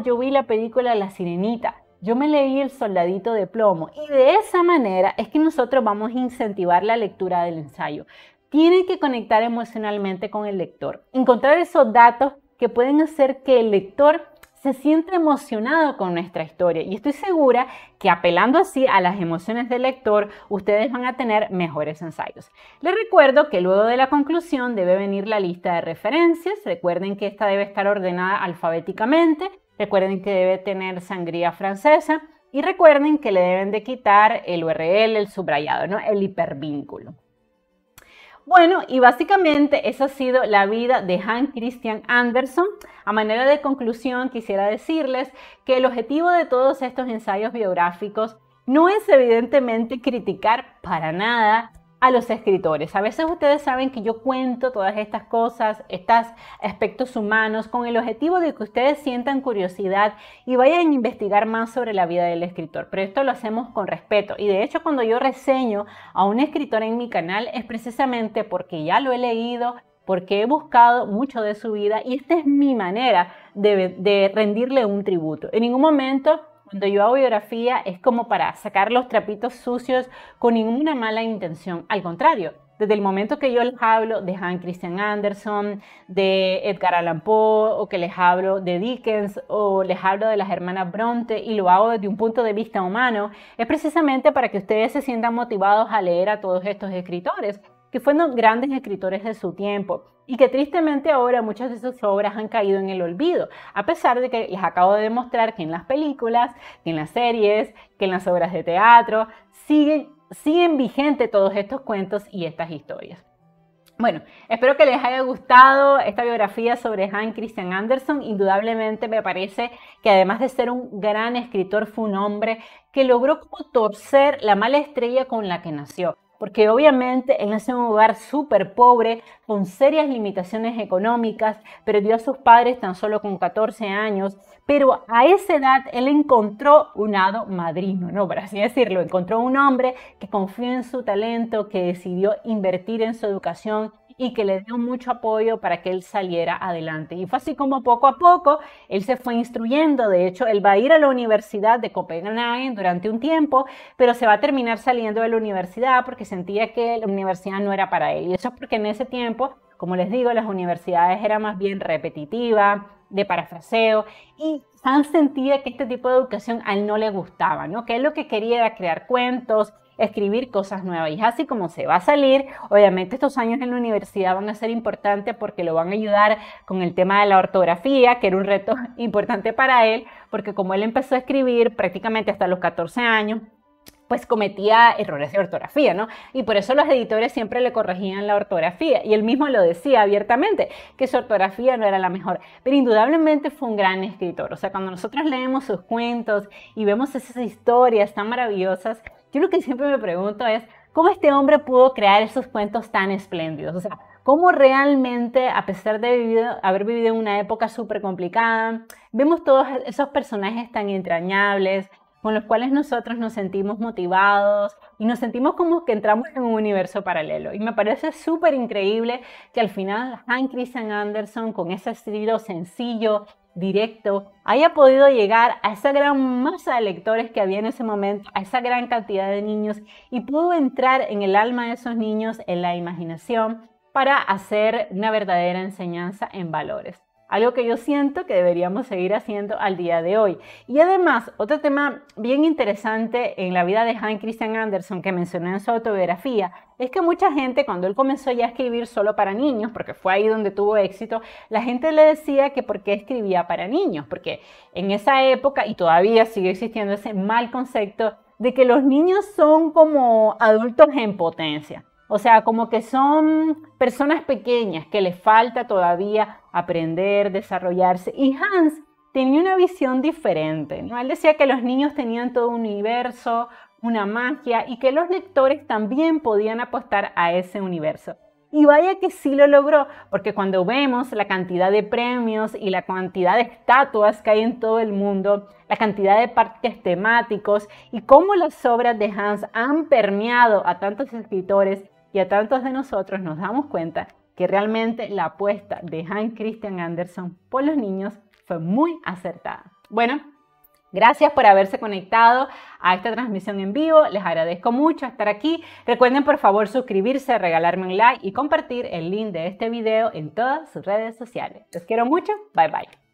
yo vi la película La Sirenita, yo me leí El soldadito de plomo. Y de esa manera es que nosotros vamos a incentivar la lectura del ensayo. Tienen que conectar emocionalmente con el lector, encontrar esos datos que pueden hacer que el lector se siente emocionado con nuestra historia, y estoy segura que apelando así a las emociones del lector, ustedes van a tener mejores ensayos. Les recuerdo que luego de la conclusión debe venir la lista de referencias. Recuerden que esta debe estar ordenada alfabéticamente, recuerden que debe tener sangría francesa y recuerden que le deben de quitar el URL, el subrayado, ¿no? El hipervínculo. Bueno, y básicamente esa ha sido la vida de Hans Christian Andersen. A manera de conclusión, quisiera decirles que el objetivo de todos estos ensayos biográficos no es evidentemente criticar para nada a los escritores. A veces ustedes saben que yo cuento todas estas cosas, estos aspectos humanos, con el objetivo de que ustedes sientan curiosidad y vayan a investigar más sobre la vida del escritor. Pero esto lo hacemos con respeto. Y de hecho, cuando yo reseño a un escritor en mi canal es precisamente porque ya lo he leído, porque he buscado mucho de su vida y esta es mi manera de rendirle un tributo. En ningún momento, cuando yo hago biografía, es como para sacar los trapitos sucios con ninguna mala intención. Al contrario, desde el momento que yo les hablo de Hans Christian Andersen, de Edgar Allan Poe, o que les hablo de Dickens, o les hablo de las hermanas Bronte, y lo hago desde un punto de vista humano, es precisamente para que ustedes se sientan motivados a leer a todos estos escritores. que fueron grandes escritores de su tiempo y que tristemente ahora muchas de sus obras han caído en el olvido, a pesar de que les acabo de demostrar que en las películas, que en las series, que en las obras de teatro, siguen vigentes todos estos cuentos y estas historias. Bueno, espero que les haya gustado esta biografía sobre Hans Christian Andersen. Indudablemente me parece que además de ser un gran escritor, fue un hombre que logró como torcer la mala estrella con la que nació. Porque obviamente él nació en un hogar súper pobre, con serias limitaciones económicas, perdió a sus padres tan solo con 14 años, pero a esa edad él encontró un hado madrino, ¿no? Por así decirlo, encontró un hombre que confió en su talento, que decidió invertir en su educación y que le dio mucho apoyo para que él saliera adelante. Y fue así como poco a poco él se fue instruyendo. De hecho, él va a ir a la Universidad de Copenhague durante un tiempo, pero se va a terminar saliendo de la universidad porque sentía que la universidad no era para él. Y eso es porque en ese tiempo, como les digo, las universidades eran más bien repetitivas, de parafraseo, y Hans sentía que este tipo de educación a él no le gustaba, ¿no? Que él lo que quería era crear cuentos, escribir cosas nuevas. Y es así como se va a salir. Obviamente estos años en la universidad van a ser importantes porque lo van a ayudar con el tema de la ortografía, que era un reto importante para él, porque como él empezó a escribir prácticamente hasta los 14 años, pues cometía errores de ortografía, ¿no? Y por eso los editores siempre le corregían la ortografía. Y él mismo lo decía abiertamente, que su ortografía no era la mejor. Pero indudablemente fue un gran escritor. O sea, cuando nosotros leemos sus cuentos y vemos esas historias tan maravillosas, yo lo que siempre me pregunto es, ¿cómo este hombre pudo crear esos cuentos tan espléndidos? O sea, ¿cómo realmente, a pesar de haber vivido en una época súper complicada, vemos todos esos personajes tan entrañables, con los cuales nosotros nos sentimos motivados y nos sentimos como que entramos en un universo paralelo? Y me parece súper increíble que al final Hans Christian Andersen, con ese estilo sencillo, directo, haya podido llegar a esa gran masa de lectores que había en ese momento, a esa gran cantidad de niños, y pudo entrar en el alma de esos niños, en la imaginación, para hacer una verdadera enseñanza en valores. Algo que yo siento que deberíamos seguir haciendo al día de hoy. Y además, otro tema bien interesante en la vida de Hans Christian Andersen que mencioné en su autobiografía, es que mucha gente, cuando él comenzó ya a escribir solo para niños, porque fue ahí donde tuvo éxito, la gente le decía que por qué escribía para niños, porque en esa época, y todavía sigue existiendo ese mal concepto, de que los niños son como adultos en potencia. O sea, como que son personas pequeñas que les falta todavía aprender, desarrollarse. Y Hans tenía una visión diferente, ¿no? Él decía que los niños tenían todo un universo, una magia, y que los lectores también podían apostar a ese universo. Y vaya que sí lo logró, porque cuando vemos la cantidad de premios y la cantidad de estatuas que hay en todo el mundo, la cantidad de parques temáticos y cómo las obras de Hans han permeado a tantos escritores y a tantos de nosotros, nos damos cuenta que realmente la apuesta de Hans Christian Andersen por los niños fue muy acertada. Bueno, gracias por haberse conectado a esta transmisión en vivo. Les agradezco mucho estar aquí. Recuerden por favor suscribirse, regalarme un like y compartir el link de este video en todas sus redes sociales. Los quiero mucho. Bye bye.